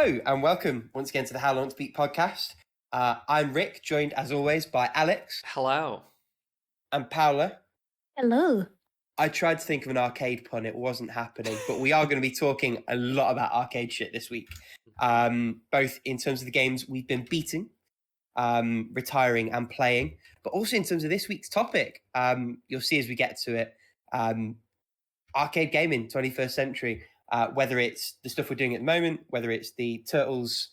Hello and welcome once again to the How Long to Beat podcast. I'm Rick, joined as always by Alex. Hello. And Paula. Hello. I tried to think of an arcade pun, it wasn't happening, but we are going to be talking a lot about arcade shit this week. Both in terms of the games we've been beating, retiring and playing, but also in terms of this week's topic. You'll see as we get to it, arcade gaming, 21st century. Whether it's the stuff we're doing at the moment, whether it's the Turtles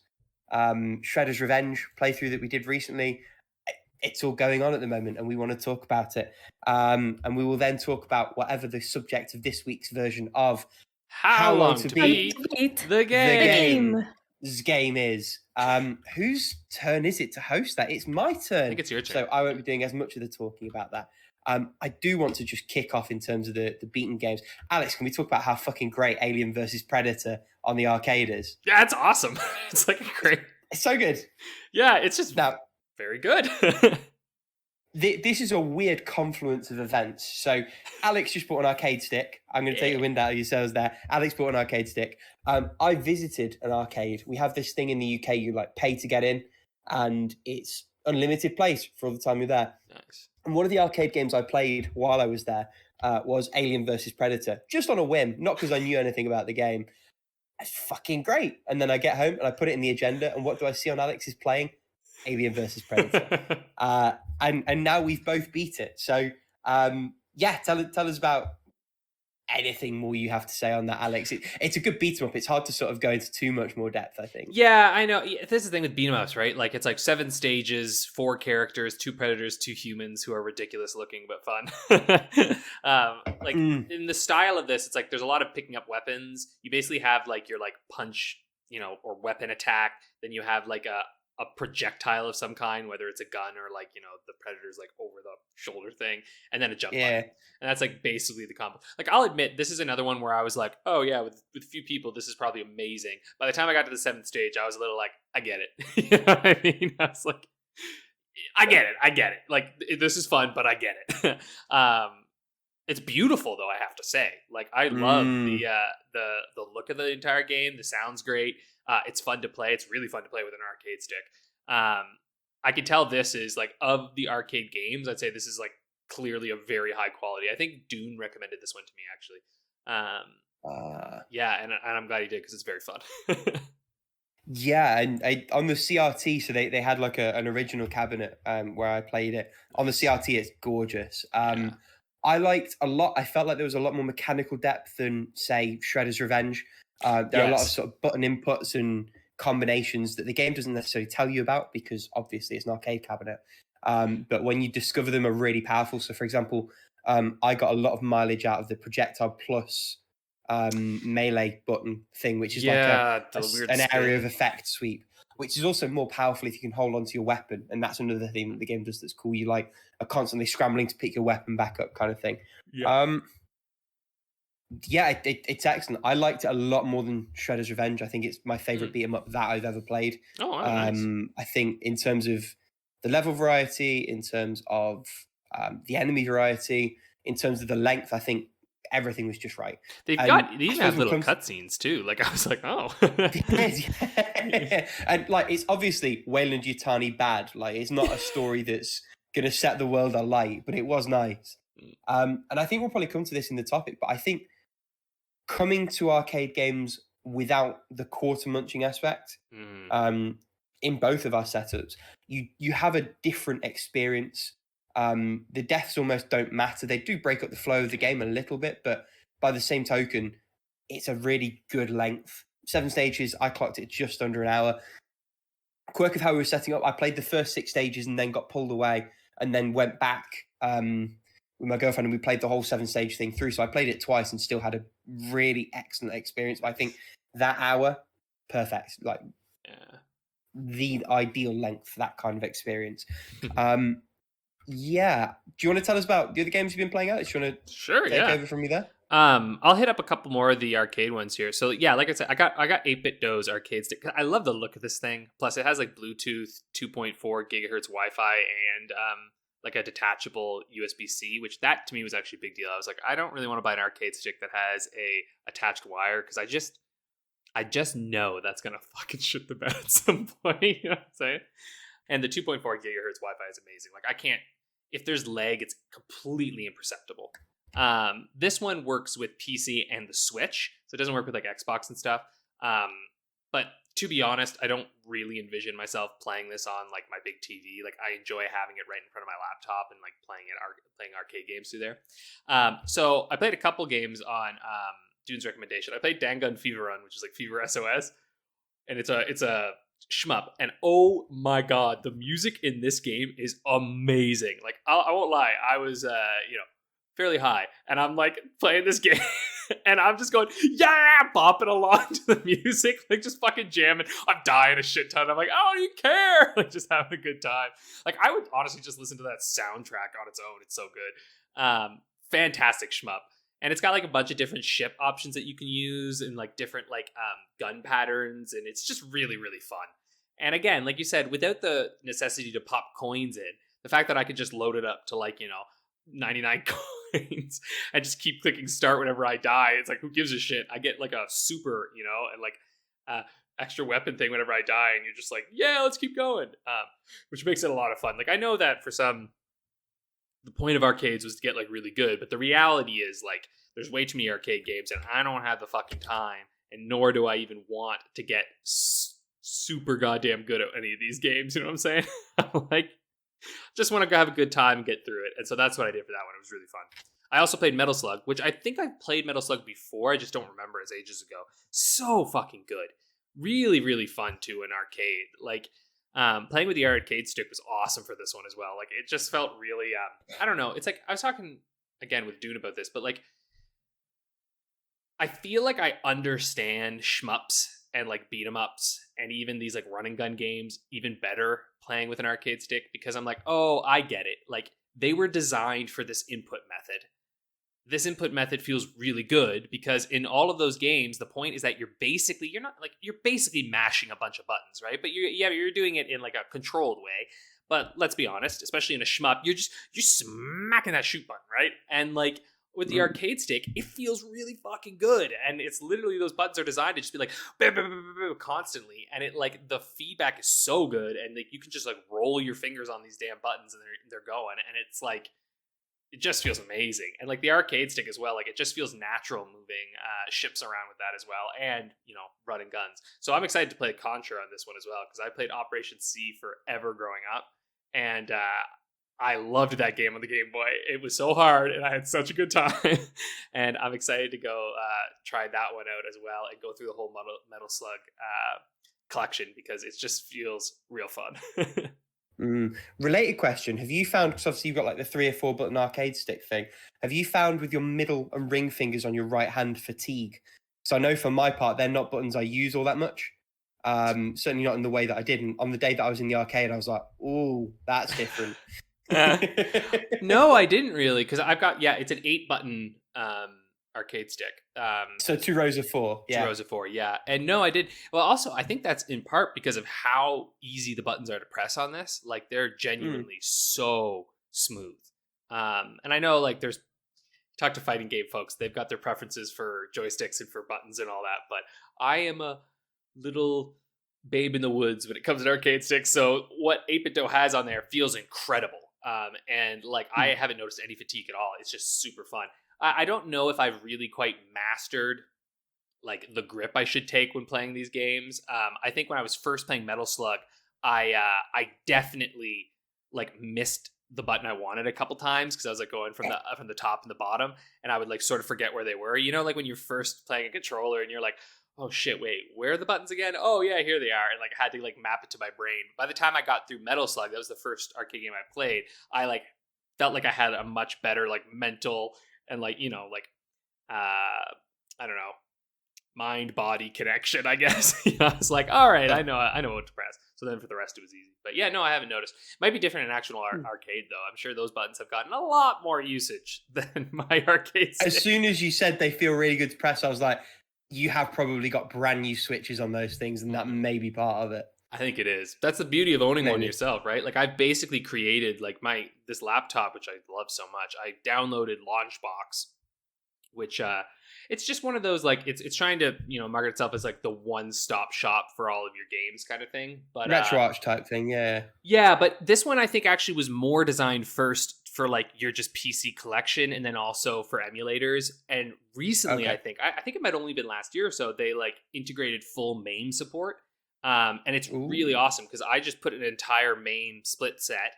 Shredder's Revenge playthrough that we did recently, it's all going on at the moment and we want to talk about it. And we will then talk about whatever the subject of this week's version of How long to beat the game. This game is. Whose turn is it to host that? It's my turn. I think it's your turn. So I won't be doing as much of the talking about that. I do want to just kick off in terms of the beaten games. Alex, can we talk about how fucking great Alien vs. Predator on the arcade is? Yeah, it's awesome. It's like great. It's so good. Yeah, it's just very good. This is a weird confluence of events. So Alex just bought an arcade stick. I'm going to take the wind out of yourselves there. Alex bought an arcade stick. I visited an arcade. We have this thing in the UK, you like pay to get in and it's unlimited place for all the time you're there. Nice. And one of the arcade games I played while I was there was Alien vs. Predator, just on a whim, not because I knew anything about the game. It's fucking great. And then I get home and I put it in the agenda, and what do I see on Alex's playing? Alien vs. Predator. And now we've both beat it. So, tell us about anything more you have to say on that, Alex. It's a good beat 'em up. It's hard to sort of go into too much more depth, I think. Yeah, I know. This is the thing with beat 'em ups, right? Like it's like 7 stages, 4 characters, 2 predators, 2 humans who are ridiculous looking but fun. In the style of this, it's like there's a lot of picking up weapons. You basically have like your like punch, or weapon attack. Then you have like a projectile of some kind, whether it's a gun or like, the predator's like over the shoulder thing, and then a jump button. And that's like basically the combo. Like I'll admit, this is another one where I was like, oh yeah, with a few people, this is probably amazing. By the time I got to the 7th stage, I was a little like, I get it. You know what I mean? I was like, I get it. Like this is fun, but I get it. It's beautiful though, I have to say. Like I love the look of the entire game. The sound's great. It's fun to play. It's really fun to play with an arcade stick. I can tell this is like of the arcade games, I'd say this is like clearly a very high quality. I think Dune recommended this one to me actually. And I'm glad he did because it's very fun. Yeah, and on the CRT, so they had like an original cabinet where I played it. On the CRT, it's gorgeous. I liked a lot. I felt like there was a lot more mechanical depth than, say, Shredder's Revenge. There are a lot of sort of button inputs and combinations that the game doesn't necessarily tell you about because obviously it's an arcade cabinet. But when you discover them, are really powerful. So, for example, I got a lot of mileage out of the projectile plus melee button thing, which is like an area of effect sweep, which is also more powerful if you can hold onto your weapon. And that's another thing that the game does that's cool. You like are constantly scrambling to pick your weapon back up kind of thing. It's excellent. I liked it a lot more than Shredder's Revenge. I think it's my favorite beat 'em up that I've ever played. Nice. I think in terms of the level variety, in terms of the enemy variety, in terms of the length, I think everything was just right. These have little cutscenes too. Like I was like, oh. And like it's obviously Wayland Yutani bad. Like it's not a story that's gonna set the world alight, but it was nice. And I think we'll probably come to this in the topic, but I think coming to arcade games without the quarter munching aspect, in both of our setups, you have a different experience. The deaths almost don't matter. They do break up the flow of the game a little bit, but by the same token, it's a really good length. 7 stages, I clocked it just under an hour. Quirk of how we were setting up, I played the first 6 stages and then got pulled away and then went back with my girlfriend and we played the whole 7-stage thing through. So I played it twice and still had a really excellent experience. But I think that hour, perfect. Like the ideal length for that kind of experience. Yeah. Do you want to tell us about the other games you've been playing out? Do you want to take over from me there? I'll hit up a couple more of the arcade ones here. So yeah, like I said, I got 8-bit Do's arcade stick. I love the look of this thing. Plus, it has like Bluetooth, 2.4 gigahertz Wi-Fi, and like a detachable USB-C, which that to me was actually a big deal. I was like, I don't really want to buy an arcade stick that has a attached wire because I just know that's gonna fucking shit the bed at some point. You know what I'm saying? And the 2.4 gigahertz Wi-Fi is amazing. Like I can't, if there's lag, it's completely imperceptible. This one works with PC and the Switch, so it doesn't work with like Xbox and stuff. But to be honest, I don't really envision myself playing this on like my big TV. Like I enjoy having it right in front of my laptop and like playing arcade games through there. So I played a couple games on Dune's recommendation. I played Dangun Fever Run, which is like Fever SOS, and it's a shmup. And oh my god, the music in this game is amazing. Like I won't lie, I was fairly high, and I'm like playing this game. And I'm just going, yeah, bopping along to the music, like just fucking jamming. I'm dying a shit ton. I'm like, I don't even care. Like just having a good time. Like I would honestly just listen to that soundtrack on its own. It's so good. Fantastic shmup. And it's got like a bunch of different ship options that you can use and like different like gun patterns. And it's just really, really fun. And again, like you said, without the necessity to pop coins in, the fact that I could just load it up to like, 99 coins and just keep clicking start whenever I die. It's like, who gives a shit? I get like a super, and like extra weapon thing whenever I die, and you're just like, yeah, let's keep going. Which makes it a lot of fun. Like I know that for some, the point of arcades was to get like really good, but the reality is like there's way too many arcade games, and I don't have the fucking time, and nor do I even want to get super goddamn good at any of these games. You know what I'm saying? Like, just want to go have a good time and get through it. And so that's what I did for that one. It was really fun. I also played Metal Slug, which I think I've played Metal Slug before. I just don't remember. It's ages ago. So fucking good. Really, really fun too in arcade. Like playing with the arcade stick was awesome for this one as well. Like it just felt really, I don't know. It's like, I was talking again with Dune about this, but like, I feel like I understand shmups and like beat 'em ups and even these like run and gun games even better playing with an arcade stick, because I'm like, oh, I get it. Like they were designed for this input method. This input method feels really good because in all of those games, the point is that you're basically mashing a bunch of buttons, right? But you're doing it in like a controlled way. But let's be honest, especially in a shmup, you're smacking that shoot button, right? And like with the arcade stick, it feels really fucking good. And it's literally, those buttons are designed to just be like constantly. And it like the feedback is so good. And like you can just like roll your fingers on these damn buttons and they're going. And it's like, it just feels amazing. And like the arcade stick as well, like it just feels natural moving ships around with that as well. And, running guns. So I'm excited to play Contra on this one as well, because I played Operation C forever growing up. And I loved that game on the Game Boy. It was so hard, and I had such a good time. And I'm excited to go try that one out as well and go through the whole Metal Slug collection, because it just feels real fun. Related question. Have you found, because obviously you've got like the 3 or 4 button arcade stick thing, have you found with your middle and ring fingers on your right hand fatigue? So I know for my part, they're not buttons I use all that much. Certainly not in the way that I did. And on the day that I was in the arcade, I was like, oh, that's different. No, I didn't really, because I've got, it's an 8-button arcade stick. So 2 rows of 4. Yeah. 2 rows of 4, yeah. And no, I did. Well, also, I think that's in part because of how easy the buttons are to press on this. Like, they're genuinely so smooth. And I know, like, talk to fighting game folks, they've got their preferences for joysticks and for buttons and all that, but I am a little babe in the woods when it comes to arcade sticks. So what 8BitDo has on there feels incredible. And like, I haven't noticed any fatigue at all. It's just super fun. I don't know if I've really quite mastered like the grip I should take when playing these games. I think when I was first playing Metal Slug, I definitely like missed the button I wanted a couple times, because I was like going from the top and the bottom, and I would like sort of forget where they were. Like when you're first playing a controller and you're like, oh shit, wait, where are the buttons again? Oh yeah, here they are. And like I had to like map it to my brain. By the time I got through Metal Slug, that was the first arcade game I played, I like felt like I had a much better like mental and like, I don't know, mind body connection, I guess. I was like, all right, I know what to press. So then for the rest it was easy. But yeah, no, I haven't noticed. Might be different in actual arcade though. I'm sure those buttons have gotten a lot more usage than my arcade stick. As soon as you said they feel really good to press, I was like, you have probably got brand new switches on those things, and that may be part of it. I think it is. That's the beauty of owning one yourself, right? Like I basically created like this laptop, which I love so much. I downloaded Launchbox, which it's just one of those, like, it's trying to, market itself as like the one-stop shop for all of your games kind of thing. But RetroArch type thing, yeah. Yeah, but this one I think actually was more designed first for like your just PC collection, and then also for emulators. And recently, Okay. I think it might only been last year or so, they like integrated full MAME support. And it's really awesome because I just put an entire MAME split set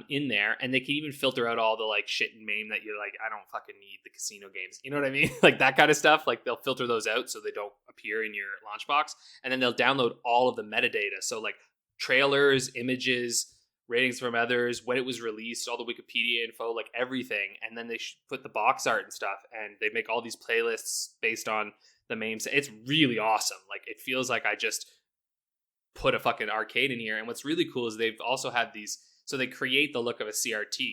in there, and they can even filter out all the like shit in MAME that you're like, I don't fucking need the casino games. You know what I mean? Like that kind of stuff. Like they'll filter those out so they don't appear in your launch box, and then they'll download all of the metadata. So like trailers, images, ratings from others, when it was released, all the Wikipedia info, like everything. And then they put the box art and stuff, and they make all these playlists based on the MAME. It's really awesome. Like it feels like I just put a fucking arcade in here. And what's really cool is they've also had these, so they create the look of a CRT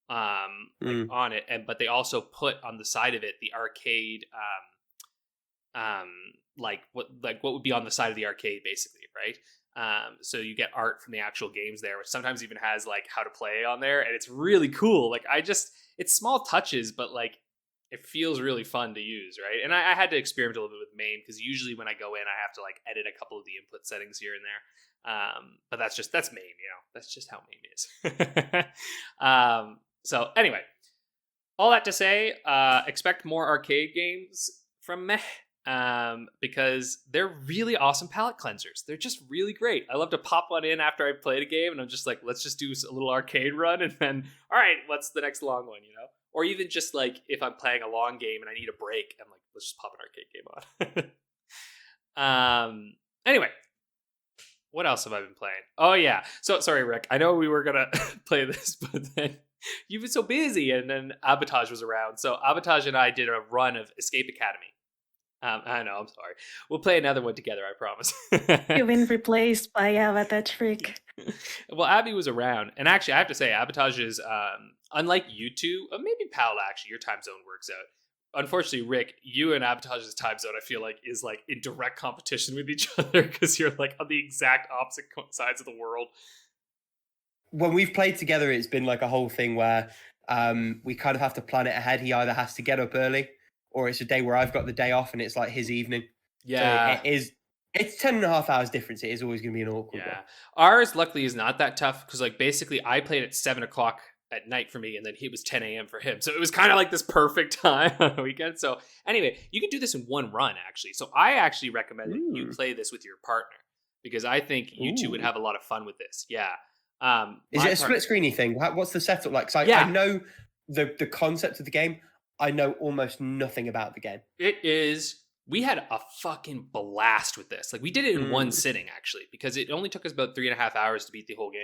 like on it, but they also put on the side of it the arcade like what would be on the side of the arcade basically, right? So you get art from the actual games there, which sometimes even has like how to play on there, and it's really cool. Like it's small touches, but like it feels really fun to use, right? And I had to experiment a little bit with MAME because usually when I go in, I have to like edit a couple of the input settings here and there. But that's MAME, that's just how MAME is. So anyway, all that to say, expect more arcade games from me. Because they're really awesome palate cleansers. They're just really great. I love to pop one in after I played a game, and I'm just like, let's just do a little arcade run, and then, all right, what's the next long one, Or even just like if I'm playing a long game and I need a break, I'm like, let's just pop an arcade game on. Anyway, what else have I been playing? Oh yeah. So sorry, Rick. I know we were gonna play this, but then you've been so busy, and then Abatage was around. So Abatage and I did a run of Escape Academy. I know, I'm sorry. We'll play another one together, I promise. You've been replaced by Abatage Freak. Well, Abby was around. And actually, I have to say, Abatage is, unlike you two, maybe Paula, actually, your time zone works out. Unfortunately, Rick, you and Abatage's time zone, I feel like, is like in direct competition with each other because you're like on the exact opposite sides of the world. When we've played together, it's been like a whole thing where we kind of have to plan it ahead. He either has to get up early, or it's a day where I've got the day off and it's like his evening. Yeah. So it's 10.5 hours difference. It is always going to be an awkward one. Ours, luckily, is not that tough because, like, basically I played at 7 o'clock at night for me, and then it was 10 a.m. for him. So it was kind of like this perfect time on the weekend. So anyway, you can do this in one run, actually. So I actually recommend that you play this with your partner because I think you two would have a lot of fun with this. Yeah. Is it a split screeny thing? What's the setup like? So I know the concept of the game. I know almost nothing about the game. It is. We had a fucking blast with this. Like, we did it in one sitting, actually, because it only took us about 3.5 hours to beat the whole game.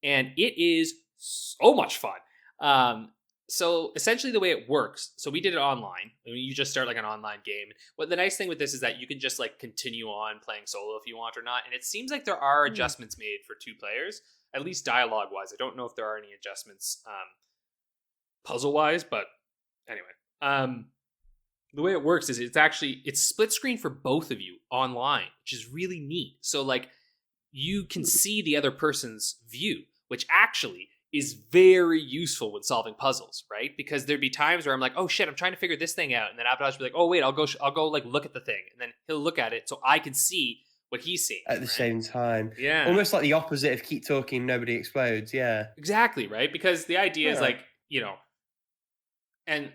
And it is so much fun. So essentially the way it works, so we did it online. I mean, you just start like an online game. But the nice thing with this is that you can just like continue on playing solo if you want or not. And it seems like there are adjustments made for 2 players, at least dialogue wise. I don't know if there are any adjustments puzzle wise, but anyway, the way it works is it's split screen for both of you online, which is really neat. So like you can see the other person's view, which actually is very useful when solving puzzles, right? Because there'd be times where I'm like, oh shit, I'm trying to figure this thing out, and then Abdaj would be like, oh wait, I'll go like look at the thing, and then he'll look at it so I can see what he's seeing at the same time. Yeah, almost like the opposite of keep talking, nobody explodes. Yeah, exactly, right? Because the idea is like, and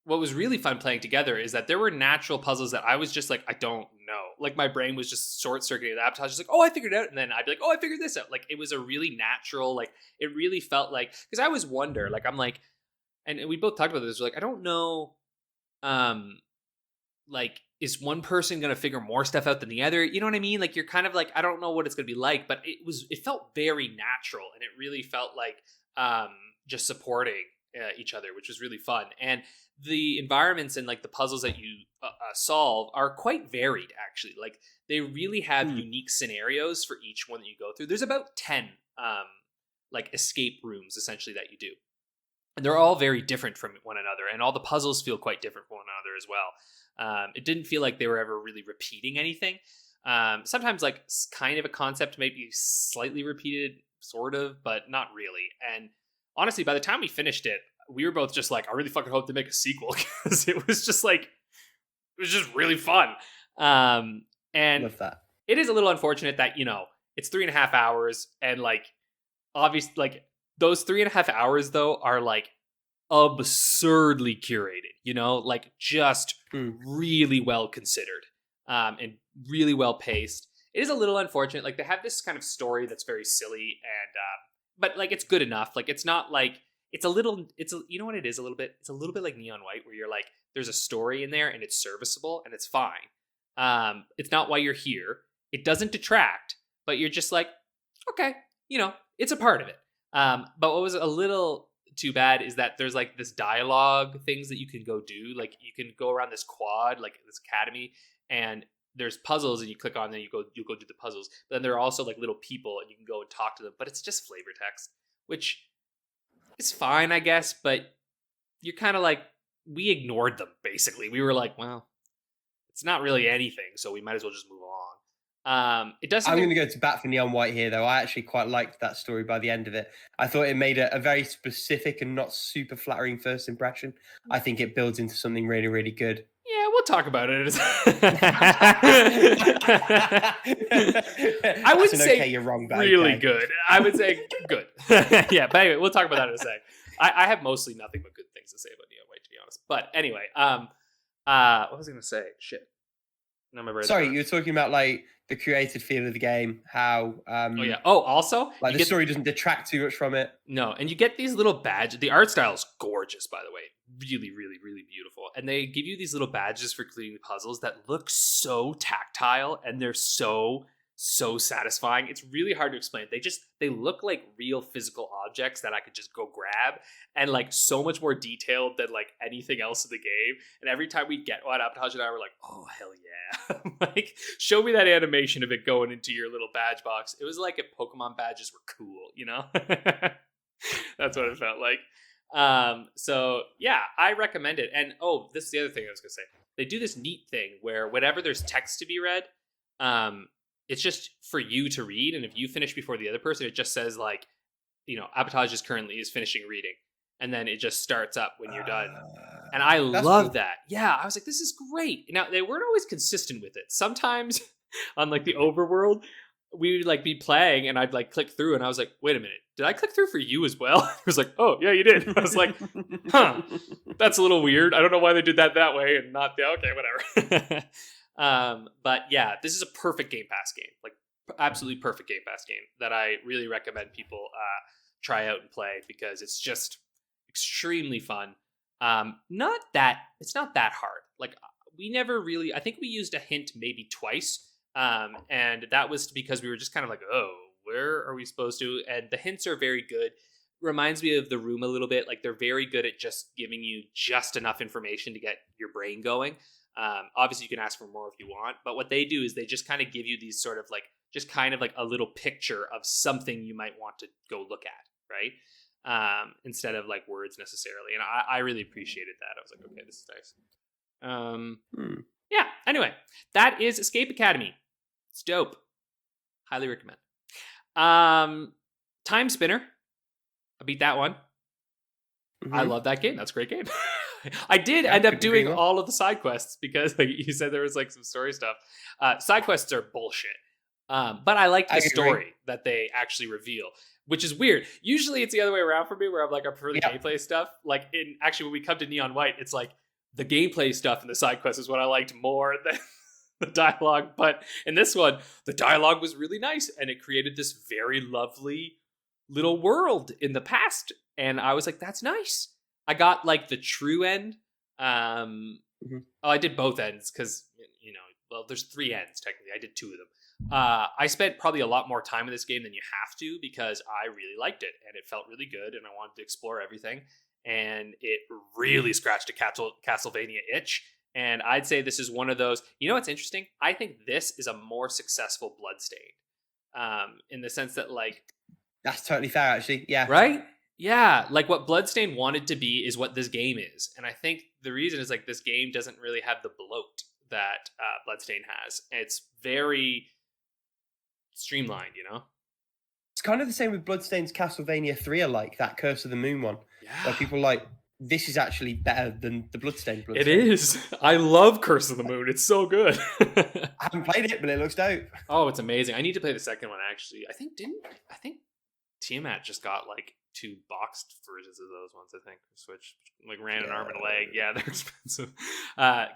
what was really fun playing together is that there were natural puzzles that I was just like, I don't know. Like my brain was just short-circuiting. The Abatash was like, oh, I figured it out. And then I'd be like, oh, I figured this out. Like it was a really natural, like it really felt like, because I always wonder, like I'm like, and we both talked about this, we're like, I don't know, like, is one person going to figure more stuff out than the other? You know what I mean? Like you're kind of like, I don't know what it's going to be like, but it felt very natural. And it really felt like just supporting each other, which was really fun. And the environments and like the puzzles that you solve are quite varied, actually. Like they really have unique scenarios for each one that you go through. There's about 10 like escape rooms essentially that you do, and they're all very different from one another, and all the puzzles feel quite different from one another as well. It didn't feel like they were ever really repeating anything. Sometimes like kind of a concept may be slightly repeated, sort of, but not really. And honestly, by the time we finished it, we were both just like, I really fucking hope they make a sequel, because it was just like It was just really fun. And Love that. it is a little unfortunate that, it's 3.5 hours, and like, obviously, like, those 3.5 hours though are like absurdly curated, like just really well considered, and really well paced. It is a little unfortunate. Like, they have this kind of story that's very silly, and but like, it's good enough. Like, it's not like, you know what it is a little bit? It's a little bit like Neon White, where you're like, there's a story in there and it's serviceable and it's fine. It's not why you're here. It doesn't detract, but you're just like, okay, it's a part of it. But what was a little too bad is that there's like this dialogue things that you can go do. Like, you can go around this quad, like this academy, and there's puzzles, and you click on them, you go do the puzzles. But then there are also like little people, and you can go and talk to them, but it's just flavor text, which is fine, I guess. But you're kind of like, we ignored them, basically. We were like, well, it's not really anything, so we might as well just move on. It does. I'm going to go to bat for Neon White here, though. I actually quite liked that story by the end of it. I thought it made a very specific and not super flattering first impression. I think it builds into something really, really good. Yeah, we'll talk about it. I would say okay, you're wrong, but really okay. good. I would say good. Yeah, but anyway, we'll talk about that in a sec. I have mostly nothing but good things to say about Neon White, to be honest. But anyway, what was I going to say? Shit. No, Sorry, you were talking about like the created feel of the game, how also like the story doesn't detract too much from it. No, and you get these little badges. The art style is gorgeous, by the way. Really, really, really beautiful. And they give you these little badges for completing the puzzles that look so tactile, and they're so satisfying. It's really hard to explain. They look like real physical objects that I could just go grab, and like so much more detailed than like anything else in the game. And every time we get one, Aptage and I were like, oh hell yeah. Like, show me that animation of it going into your little badge box. It was like if Pokemon badges were cool, That's what it felt like. So yeah, I recommend it. And this is the other thing I was gonna say. They do this neat thing where whenever there's text to be read, it's just for you to read, and if you finish before the other person, it just says like, Aptage is finishing reading, and then it just starts up when you're done. And I love cool. that. Yeah, I was like, this is great. Now, they weren't always consistent with it. Sometimes on like the overworld, we would like be playing, and I'd like click through, and I was like, wait a minute, did I click through for you as well? It was like, oh yeah, you did. I was like, huh, that's a little weird. I don't know why they did that way and not okay, whatever. But yeah, this is a perfect Game Pass game, like absolutely perfect Game Pass game that I really recommend people try out and play, because it's just extremely fun. It's not that hard. Like, we never really, I think we used a hint maybe twice, and that was because we were just kind of like, oh, where are we supposed to? And the hints are very good. Reminds me of The Room a little bit. Like, they're very good at just giving you just enough information to get your brain going. Obviously you can ask for more if you want, but what they do is they just kind of give you these sort of like, just kind of like a little picture of something you might want to go look at, right? Instead of like words necessarily. And I really appreciated that. I was like, okay, this is nice. Yeah, anyway, that is Escape Academy. It's dope. Highly recommend. Time Spinner. I beat that one. Mm-hmm. I love that game. That's a great game. I did end up doing all of the side quests because like, you said there was like some story stuff. Side quests are bullshit. But I like the story that they actually reveal, which is weird. Usually it's the other way around for me, where I'm like, I prefer the gameplay stuff. Like, when we come to Neon White, it's like the gameplay stuff and the side quest is what I liked more than the dialogue. But in this one, the dialogue was really nice, and it created this very lovely little world in the past. And I was like, that's nice. I got like the true end. I did both ends because, there's 3 ends technically. I did 2 of them. I spent probably a lot more time in this game than you have to, because I really liked it and it felt really good and I wanted to explore everything. And it really scratched a Castlevania itch. And I'd say this is one of those, what's interesting? I think this is a more successful Bloodstained. In the sense that like... That's totally fair, actually. Yeah. Right? Yeah, like what Bloodstained wanted to be is what this game is. And I think the reason is like this game doesn't really have the bloat that Bloodstained has. It's very streamlined, It's kind of the same with Bloodstained's Castlevania 3 alike, that Curse of the Moon one. Yeah. Where people like, this is actually better than the Bloodstained. It is. I love Curse of the Moon. It's so good. I haven't played it, but it looks dope. Oh, it's amazing. I need to play the second one, actually. I think Tiamat just got like 2 boxed versions of those ones, I think, for Switch. Like ran an arm and a leg. Yeah, they're expensive. I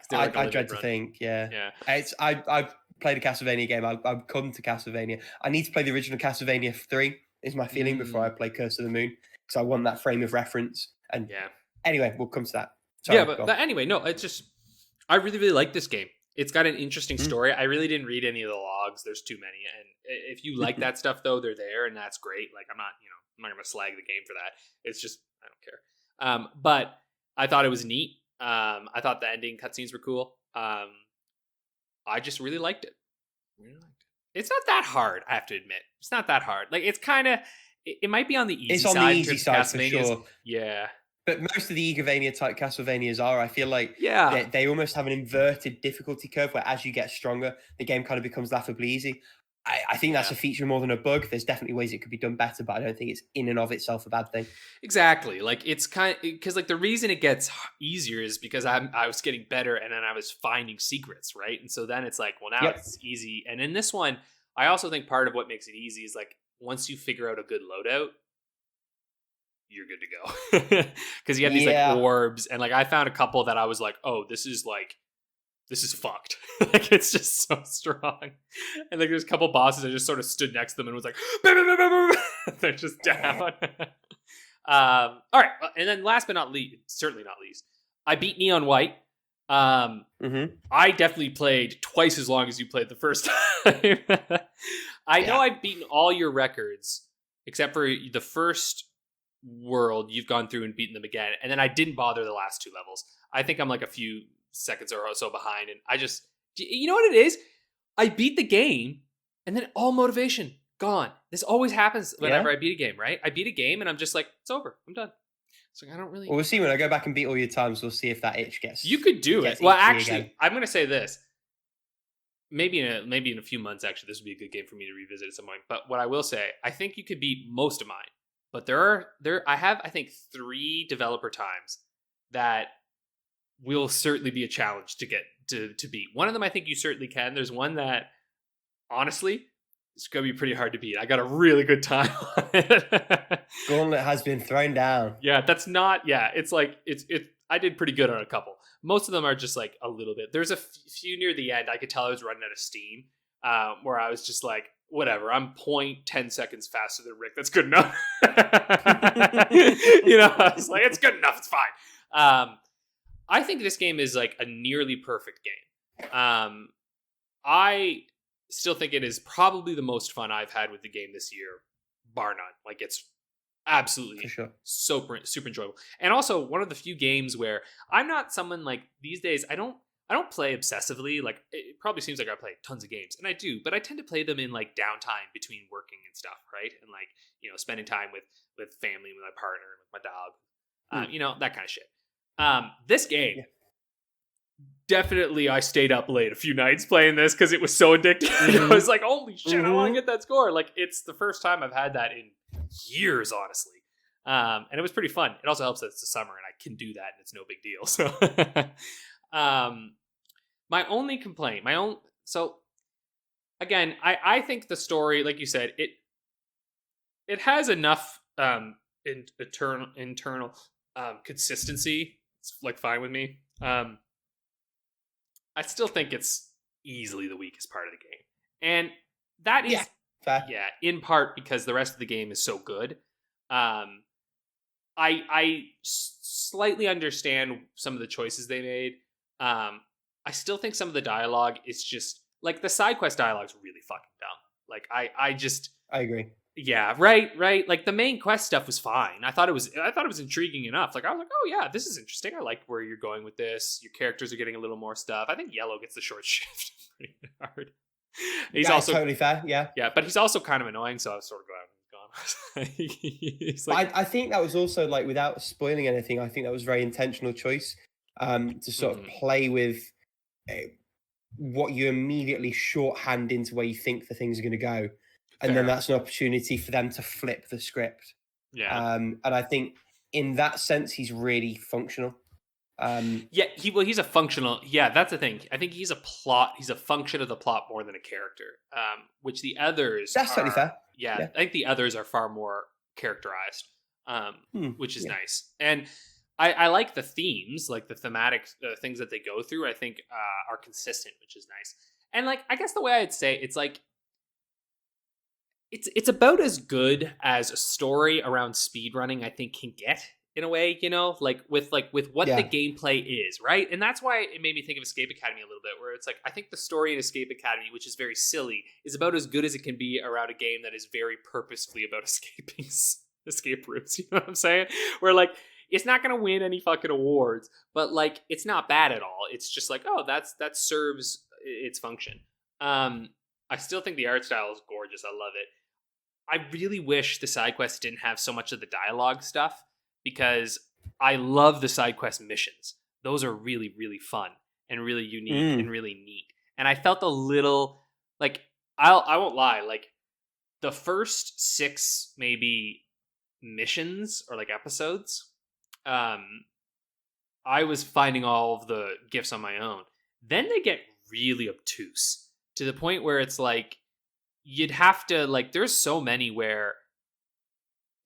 dread to think, yeah. I've played a Castlevania game. I've come to Castlevania. I need to play the original Castlevania 3, is my feeling, before I play Curse of the Moon, because I want that frame of reference. And anyway, we'll come to that. Sorry, but anyway, no, it's just, I really, really like this game. It's got an interesting story. I really didn't read any of the logs. There's too many. And if you like that stuff, though, they're there, and that's great. Like, I'm not going to slag the game for that. It's just, I don't care. But I thought it was neat. I thought the ending cutscenes were cool. I just really liked it. It's not that hard, I have to admit. It's not that hard. Like, it's kind of, it might be on the easy side. It's on the easy side, for sure. Yeah. But most of the Igavania type Castlevanias are, I feel like, they almost have an inverted difficulty curve where as you get stronger, the game kind of becomes laughably easy. I think that's a feature more than a bug. There's definitely ways it could be done better, but I don't think it's in and of itself a bad thing. Exactly. Like, it's kind of, because like the reason it gets easier is because I was getting better and then I was finding secrets, right? And so then it's like, well, now it's easy. And in this one, I also think part of what makes it easy is like, once you figure out a good loadout, you're good to go. Because you have these like orbs, and like I found a couple that I was like, oh, this is fucked. Like, it's just so strong. And like there's a couple bosses I just sort of stood next to them and was like, bah, bah, bah, bah, bah. They're just down. All right, and then last but not least, certainly not least, I beat Neon White. I definitely played twice as long as you played the first time. I know I've beaten all your records except for the first world. You've gone through and beaten them again, and then I didn't bother the last 2 levels. I think I'm like a few seconds or so behind, and I just, you know what it is? I beat the game, and then all motivation gone. This always happens whenever I beat a game, right? I beat a game, and I'm just like, it's over. I'm done. So I don't really. Well, we'll see when I go back and beat all your times. We'll see if that itch gets. You could do it. Well, actually, again. I'm going to say this. Maybe in a few months, actually, this would be a good game for me to revisit at some point. But what I will say, I think you could beat most of mine. But I have, I think, 3 developer times that will certainly be a challenge to get to beat. One of them, I think you certainly can. There's one that, honestly, it's going to be pretty hard to beat. I got a really good time on it. Gauntlet has been thrown down. Yeah, that's not, it's like, I did pretty good on a couple. Most of them are just like a little bit. There's a few near the end, I could tell I was running out of steam, where I was just like, whatever, I'm 0.10 seconds faster than Rick. That's good enough. I was like, it's good enough. It's fine. I think this game is like a nearly perfect game. I still think it is probably the most fun I've had with the game this year, bar none. Like, it's absolutely super enjoyable. And also one of the few games where I'm not someone like these days, I don't play obsessively. Like, it probably seems like I play tons of games, and I do, but I tend to play them in like downtime between working and stuff, right? And like, spending time with family, with my partner, with my dog, that kind of shit. This game, definitely I stayed up late a few nights playing this because it was so addictive. I was like, holy shit, I want to get that score. Like, it's the first time I've had that in years, honestly. And it was pretty fun. It also helps that it's the summer and I can do that and it's no big deal. So, my only complaint, so again, I think the story, like you said, it has enough internal consistency. It's like fine with me. I still think it's easily the weakest part of the game, and that is in part because the rest of the game is so good. I slightly understand some of the choices they made. I still think some of the dialogue is just like the side quest dialogue is really fucking dumb. Like I agree. Yeah, right. Like the main quest stuff was fine. I thought it was intriguing enough. Like I was like, oh yeah, this is interesting. I like where you're going with this. Your characters are getting a little more stuff. I think Yellow gets the short shift pretty hard. He's also totally fair. Yeah, but he's also kind of annoying. So I was sort of gone. He's like, I think that was also like, without spoiling anything, I think that was a very intentional choice to sort of play with what you immediately shorthand into where you think the things are going to go. And then that's an opportunity for them to flip the script. Yeah. And I think in that sense, he's really functional. He's a functional. Yeah, that's the thing. I think he's a function of the plot more than a character. Which the others. That's totally fair. Yeah, I think the others are far more characterized, which is nice. And I like the themes, like the thematic things that they go through. I think are consistent, which is nice. And like, I guess the way I'd say it's like. It's about as good as a story around speedrunning I think can get in a way, you know, with what the gameplay is, right? And that's why it made me think of Escape Academy a little bit, where it's like I think the story in Escape Academy, which is very silly, is about as good as it can be around a game that is very purposefully about escape rooms. You know what I'm saying? Where like it's not going to win any fucking awards, but like it's not bad at all. It's just like, oh, that serves its function. I still think the art style is gorgeous. I love it. I really wish the side quests didn't have so much of the dialogue stuff, because I love the side quest missions. Those are really, really fun and really unique and really neat. And I felt a little like, I won't lie, like the first 6 maybe missions or like episodes, I was finding all of the gifts on my own. Then they get really obtuse to the point where it's like, you'd have to like, there's so many where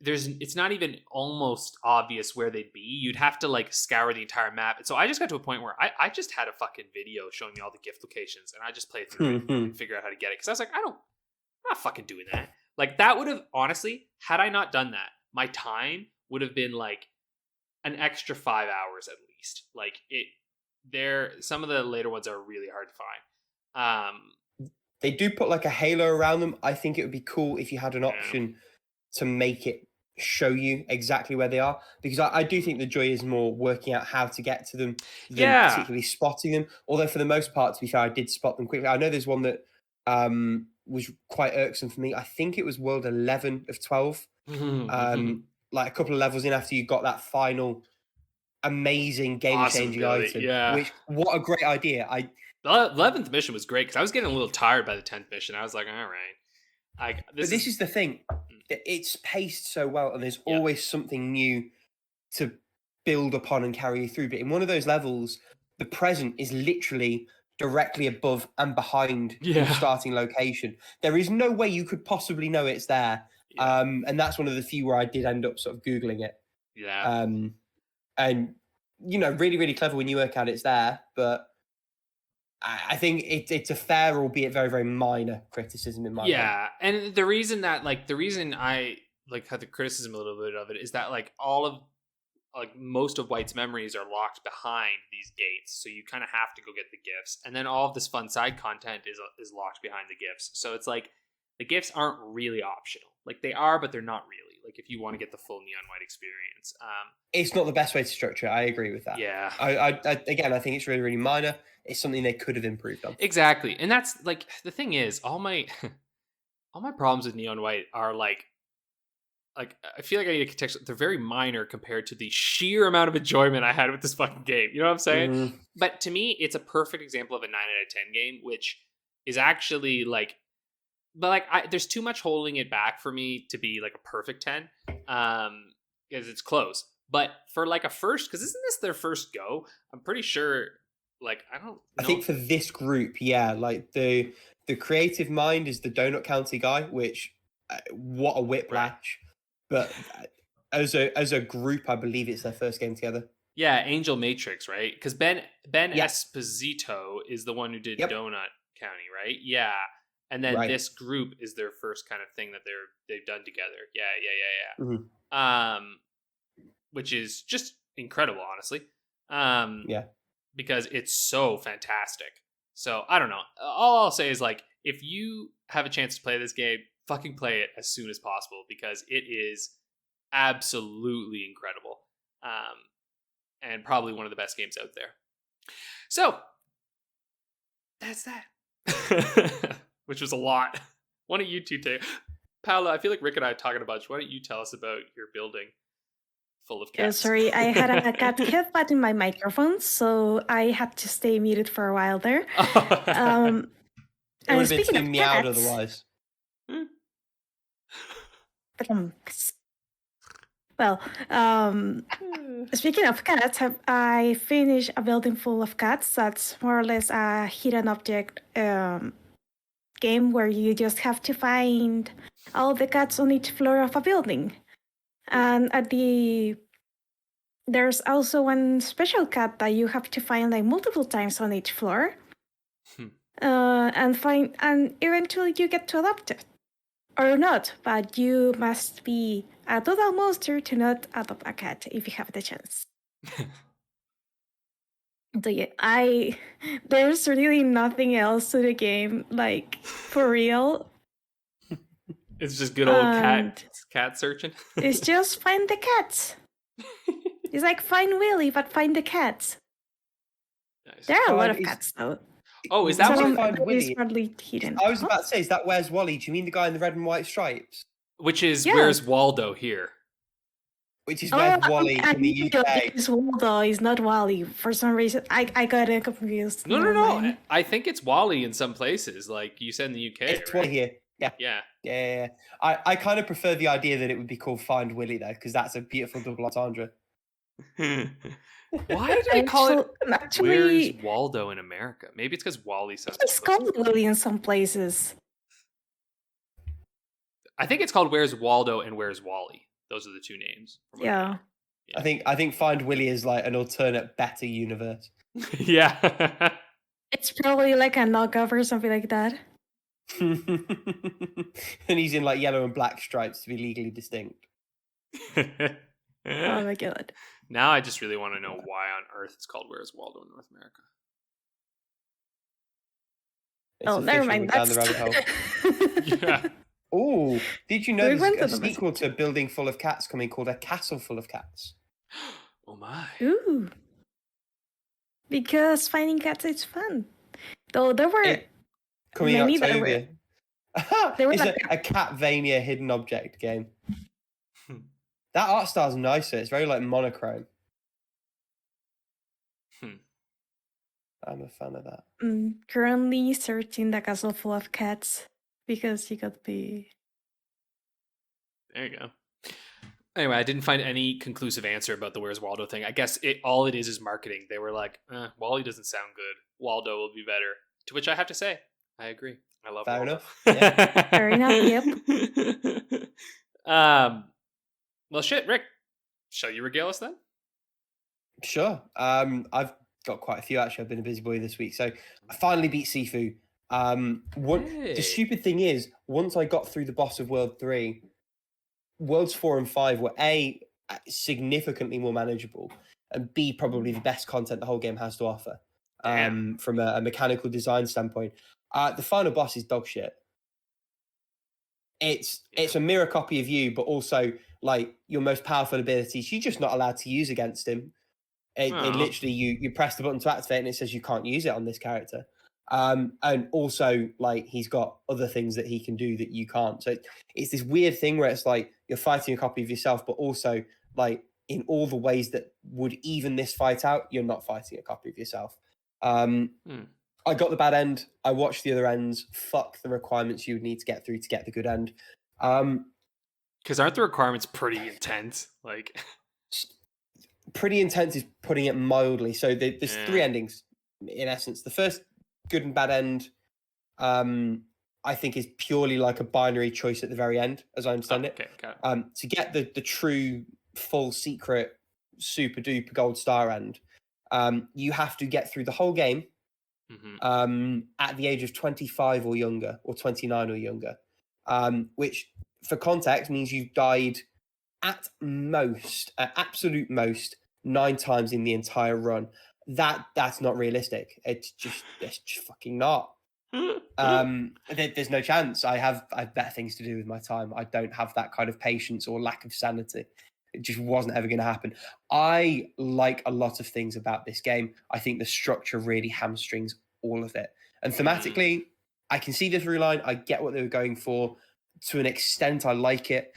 it's not even almost obvious where they'd be. You'd have to like scour the entire map. And so I just got to a point where I just had a fucking video showing me all the gift locations, and I just played through it and figure out how to get it. Cause I was like, I'm not fucking doing that. Like that would have, honestly, had I not done that, my time would have been like an extra 5 hours at least. Like some of the later ones are really hard to find. They do put like a halo around them. I think it would be cool if you had an option to make it show you exactly where they are, because I do think the joy is more working out how to get to them than particularly spotting them. Although for the most part, to be fair, I did spot them quickly. I know there's one that was quite irksome for me. I think it was World 11 of 12. Like a couple of levels in after you got that final amazing game-changing item. Yeah. Which, what a great idea. The 11th mission was great because I was getting a little tired by the 10th mission. I was like, all right. This is the thing. It's paced so well, and there's always something new to build upon and carry you through. But in one of those levels, the present is literally directly above and behind the starting location. There is no way you could possibly know it's there. And that's one of the few where I did end up sort of Googling it. Yeah. And, you know, really, really clever when you work out it's there. But I think it's a fair, albeit very, very minor criticism in my mind. And the reason I like had the criticism a little bit of it is that like most of White's memories are locked behind these gates, so you kind of have to go get the gifts, and then all of this fun side content is locked behind the gifts. So it's like the gifts aren't really optional. Like they are, but they're not really. Like if you want to get the full Neon White experience, it's not the best way to structure it. I agree with that. Yeah. I think it's really, really minor. It's something they could have improved on. Exactly. And that's like the thing is, all my problems with Neon White are like I feel like I need to contextualize. They're very minor compared to the sheer amount of enjoyment I had with this fucking game. You know what I'm saying? But to me, it's a perfect example of a 9 out of 10 game, which is actually like, but like there's too much holding it back for me to be like a perfect 10, because it's close. But for like a first, because isn't this their first go? I'm pretty sure. Like I don't know. I think for this group, like the creative mind is the Donut County guy, which what a whiplash. But as a group, I believe it's their first game together. Yeah, Angel Matrix, right? Because Ben Esposito is the one who did Donut County, right? Yeah, and then this group is their first kind of thing that they've done together. Yeah. Which is just incredible, honestly. Because it's so fantastic. So I don't know. All I'll say is like, if you have a chance to play this game, fucking play it as soon as possible, because it is absolutely incredible. And probably one of the best games out there. So that's that. Which was a lot. Why don't you two take? Paula, I feel like Rick and I are talking about you. Why don't you tell us about your building full of cats? Sorry, I had a cat headbutt in my microphone, so I had to stay muted for a while there. It would have been too meowed otherwise. Well, speaking of cats, I finished a building full of cats. That's more or less a hidden object game where you just have to find all the cats on each floor of a building. And there's also one special cat that you have to find like multiple times on each floor. And eventually you get to adopt it. Or not, but you must be a total monster to not adopt a cat if you have the chance. So yeah, there's really nothing else to the game, like for real. It's just good old cat searching. It's just find the cats. It's like find Willy, but find the cats. Nice. There are a lot of cats though. Oh, is that one? Find Willy? Hardly hidden. I was about to say, is that Where's Wally? Do you mean the guy in the red and white stripes? Which is Where's Waldo here? Which is Where's Wally in the UK? It's Waldo, it's not Wally. For some reason, I got it confused. No. I think it's Wally in some places, like you said in the UK. It's Wally here. Yeah. I kind of prefer the idea that it would be called Find Willy though, because that's a beautiful double entendre. Why did I call it Where's Waldo in America? Maybe it's because Wally sounds. It's called Willy in some places. I think it's called Where's Waldo and Where's Wally. Those are the two names. Yeah. I think Find Willy is like an alternate, better universe. Yeah. It's probably like a knockoff or something like that. And he's in like yellow and black stripes to be legally distinct. Oh my god. Now I just really want to know why on earth it's called Where's Waldo in North America. Never mind. Down the rabbit hole. Yeah. Oh, did you know there's a sequel to Building Full of Cats coming called A Castle Full of Cats? Oh my. Ooh. Because finding cats is fun. Though there were coming in October. It's like a Catvania hidden object game. That art style's nicer. It's very like monochrome. I'm a fan of that. Currently searching the castle full of cats because you got the. There you go. Anyway, I didn't find any conclusive answer about the Where's Waldo thing. I guess all it is marketing. They were like, Wally doesn't sound good. Waldo will be better. To which I have to say, I agree. I love Fair Waldo. enough. Yeah. Fair enough, yep. Well, shit, Rick, shall you regale us then? Sure. I've got quite a few, actually. I've been a busy boy this week. So I finally beat Sifu. The stupid thing is, once I got through the boss of World 3, Worlds 4 and 5 were A, significantly more manageable, and B, probably the best content the whole game has to offer from a mechanical design standpoint. The final boss is dog shit. It's a mirror copy of you, but also like your most powerful abilities you're just not allowed to use against him. It literally you press the button to activate and it says you can't use it on this character. And also like he's got other things that he can do that you can't. So it's this weird thing where it's like you're fighting a copy of yourself, but also like in all the ways that would even this fight out, you're not fighting a copy of yourself. I got the bad end. I watched the other ends. Fuck the requirements you would need to get through to get the good end. Because aren't the requirements pretty intense? Like, pretty intense is putting it mildly. So there's three endings in essence. The first good and bad end, I think, is purely like a binary choice at the very end, as I understand it. To get the true full secret super duper gold star end, you have to get through the whole game. At the age of 25 or younger, or 29 or younger, which for context means you've died at absolute most 9 times in the entire run. That's not realistic. It's just fucking not. There's no chance. I have better things to do with my time. I don't have that kind of patience or lack of sanity. It just wasn't ever going to happen. I like a lot of things about this game. I think the structure really hamstrings all of it. And thematically, I can see the through line. I get what they were going for. To an extent, I like it.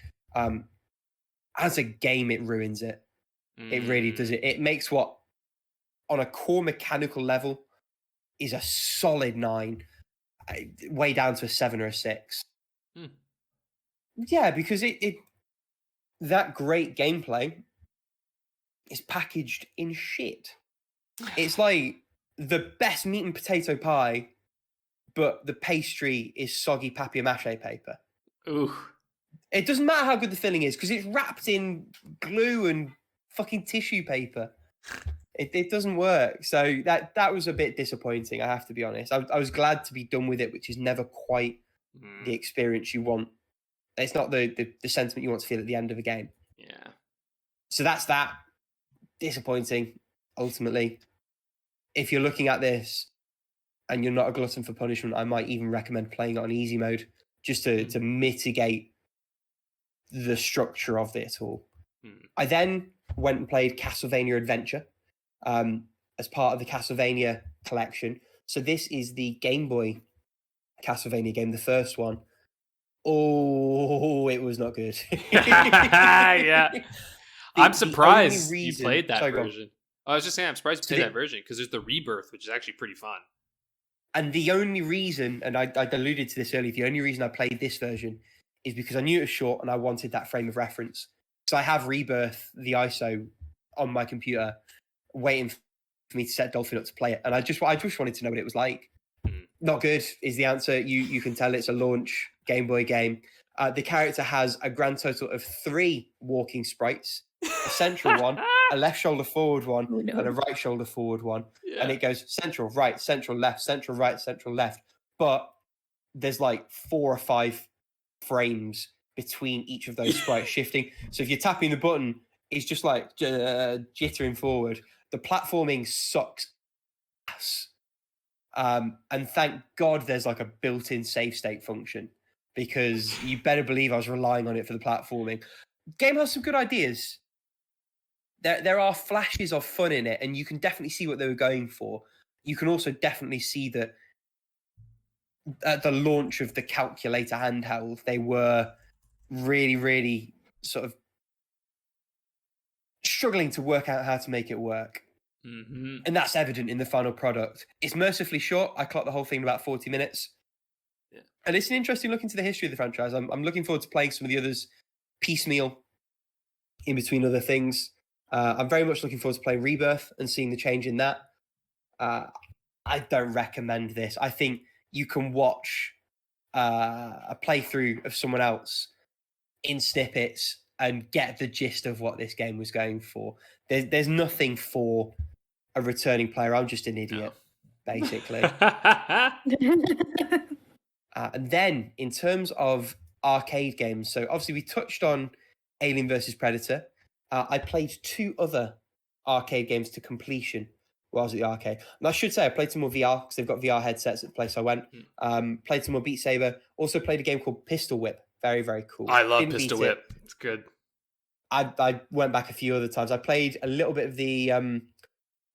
As a game, it ruins it. It really does it. It makes what, on a core mechanical level, is a solid 9, way down to a 7 or a 6. Yeah, because it that great gameplay is packaged in shit. It's like the best meat and potato pie, but the pastry is soggy papier-mâché paper. Ooh. It doesn't matter how good the filling is because it's wrapped in glue and fucking tissue paper. It doesn't work. So that was a bit disappointing, I have to be honest. I was glad to be done with it, which is never quite the experience you want. It's not the sentiment you want to feel at the end of a game. Yeah. So that's that. Disappointing, ultimately. If you're looking at this and you're not a glutton for punishment, I might even recommend playing it on easy mode just to mitigate the structure of it all. I then went and played Castlevania Adventure as part of the Castlevania collection. So this is the Game Boy Castlevania game, the first one. Oh, it was not good. Yeah. I'm surprised you played that version. I was just saying, I'm surprised you played that version because there's the Rebirth, which is actually pretty fun. And the only reason, and I alluded to this earlier, the only reason I played this version is because I knew it was short and I wanted that frame of reference. So I have Rebirth, the ISO, on my computer, waiting for me to set Dolphin up to play it. And I just wanted to know what it was like. Not good is the answer. You can tell it's a launch Game Boy game. The character has a grand total of 3 walking sprites, a central one, a left shoulder forward one, and a right shoulder forward one. Yeah. And it goes central, right, central, left, central, right, central, left. But there's like 4 or 5 frames between each of those sprites shifting. So if you're tapping the button, it's just like jittering forward. The platforming sucks ass. And thank God there's like a built-in save state function because you better believe I was relying on it for the platforming. Game has some good ideas. There are flashes of fun in it, and you can definitely see what they were going for. You can also definitely see that at the launch of the calculator handheld, they were really, really sort of struggling to work out how to make it work. Mm-hmm. And that's evident in the final product. It's mercifully short. I clocked the whole thing in about 40 minutes. Yeah. And it's an interesting look into the history of the franchise. I'm looking forward to playing some of the others piecemeal in between other things. I'm very much looking forward to playing Rebirth and seeing the change in that. I don't recommend this. I think you can watch a playthrough of someone else in snippets and get the gist of what this game was going for. There's nothing for a returning player. I'm just an idiot, basically. And then in terms of arcade games, so obviously we touched on Alien vs. Predator. I played 2 other arcade games to completion while I was at the arcade. And I should say I played some more VR because they've got VR headsets at the place I went. Played some more Beat Saber. Also played a game called Pistol Whip. Very, very cool. I love Pistol Whip. It's good. I went back a few other times. I played a little bit of the,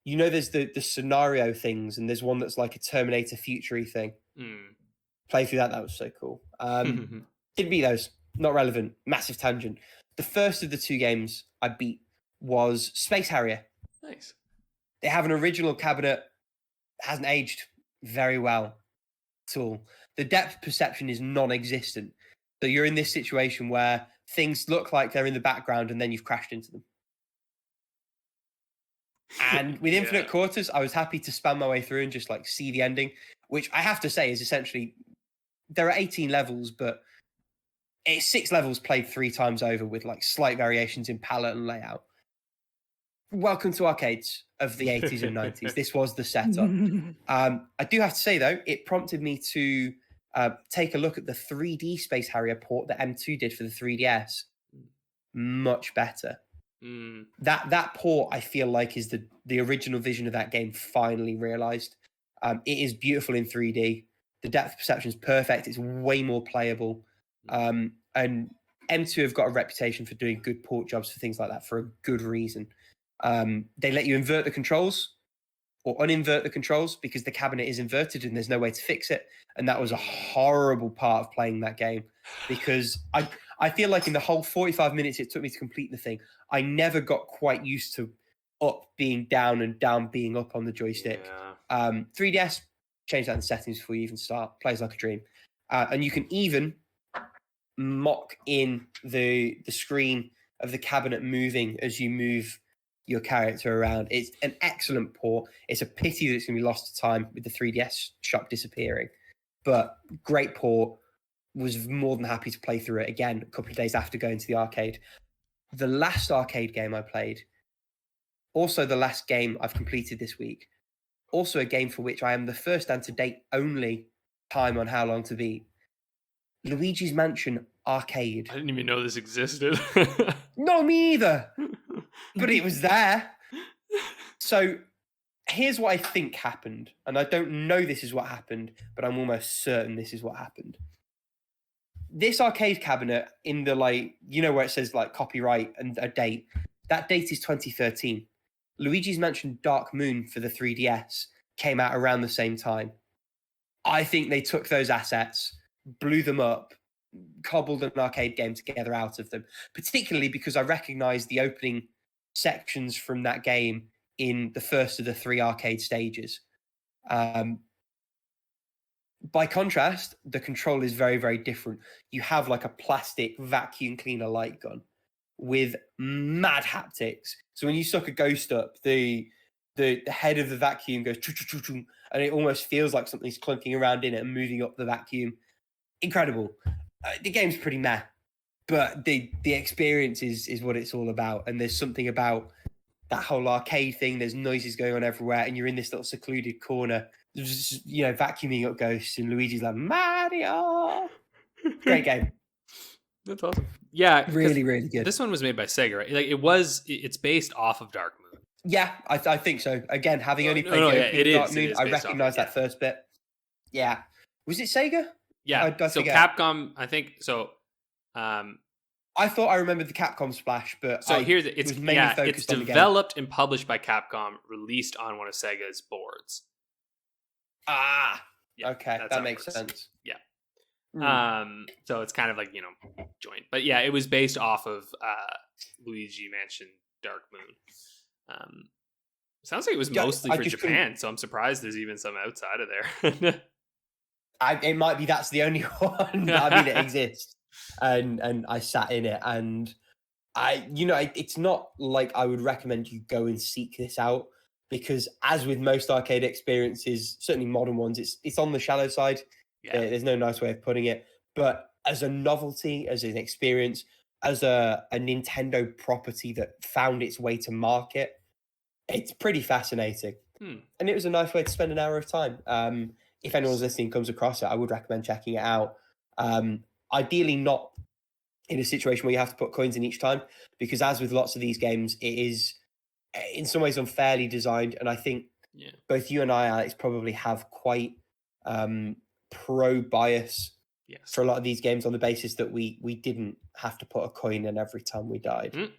there's the scenario things, and there's one that's like a Terminator Future-y thing. Play through that. That was so cool. Didn't beat those. Not relevant. Massive tangent. The first of the 2 games I beat was Space Harrier. Nice. They have an original cabinet. Hasn't aged very well at all. The depth perception is non-existent. So you're in this situation where things look like they're in the background and then you've crashed into them. And with Infinite Quarters, I was happy to spam my way through and just like see the ending, which I have to say is essentially, there are 18 levels, but it's 6 levels played 3 times over with like slight variations in palette and layout. Welcome to arcades of the 80s and 90s. This was the setup. I do have to say, though, it prompted me to take a look at the 3D Space Harrier port that M2 did for the 3DS. Much better. That port, I feel like, is the original vision of that game finally realized. It is beautiful in 3D. The depth perception is perfect. It's way more playable. And M2 have got a reputation for doing good port jobs for things like that for a good reason. They let you invert the controls or uninvert the controls because the cabinet is inverted and there's no way to fix it. And that was a horrible part of playing that game because I feel like in the whole 45 minutes it took me to complete the thing, I never got quite used to up being down and down being up on the joystick. 3DS, change that in the settings before you even start. Plays like a dream. And you can even mock in the screen of the cabinet moving as you move your character around. It's an excellent port. It's a pity that it's going to be lost to time with the 3DS shop disappearing, but great port. Was more than happy to play through it again a couple of days after going to the arcade. The last arcade game I played, also the last game I've completed this week, also a game for which I am the first and to date only time on how long to beat. Luigi's Mansion Arcade. I didn't even know this existed. No, me either. But it was there. So here's what I think happened. And I don't know this is what happened, but I'm almost certain this is what happened. This arcade cabinet in the, like, you know, where it says like copyright and a date, that date is 2013. Luigi's Mansion Dark Moon for the 3DS came out around the same time. I think they took those assets, blew them up, cobbled an arcade game together out of them, particularly because I recognize the opening sections from that game in the first of the 3 arcade stages. By contrast, the control is very, very different. You have like a plastic vacuum cleaner light gun with mad haptics. So when you suck a ghost up, the head of the vacuum goes and it almost feels like something's clunking around in it and moving up the vacuum. Incredible. The game's pretty meh, but the experience is what it's all about. And there's something about that whole arcade thing. There's noises going on everywhere, and you're in this little secluded corner, just, you know, vacuuming up ghosts, and Luigi's like, Mario. Great game. That's awesome. Yeah, really, really good. This one was made by Sega, right? Like it's based off of Dark Moon. Yeah, I think so. Again, having only played Dark Moon, I recognize that first bit. Yeah. Was it Sega? Yeah. So Capcom, I think so. I thought I remembered the Capcom splash, but here's it. It's developed and published by Capcom, released on one of Sega's boards. Ah, yeah, okay, that makes sense. Yeah. So it's kind of like, you know, joint, but yeah, it was based off of Luigi Mansion Dark Moon. Sounds like it was mostly for Japan, so I'm surprised there's even some outside of there. It might be that's the only one. I mean, it exists, and I sat in it, and it's not like I would recommend you go and seek this out, because as with most arcade experiences, certainly modern ones, it's on the shallow side. Yeah. There's no nice way of putting it, but as a novelty, as an experience, as a Nintendo property that found its way to market, it's pretty fascinating. And it was a nice way to spend an hour of time. If anyone's listening comes across it, I would recommend checking it out. Ideally not in a situation where you have to put coins in each time, because as with lots of these games, it is in some ways unfairly designed. And I think both you and I, Alex, probably have quite pro bias for a lot of these games on the basis that we didn't have to put a coin in every time we died.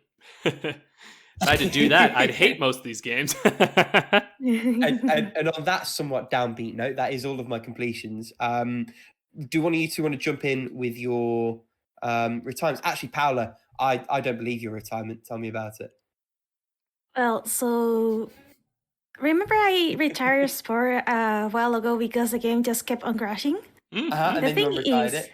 If I had to do that, I'd hate most of these games. and on that somewhat downbeat note, that is all of my completions. Do one of you two want to jump in with your retirements? Actually, Paula, I don't believe your retirement. Tell me about it. Well, so remember I retired Spore a while ago because the game just kept on crashing? And then you retired it.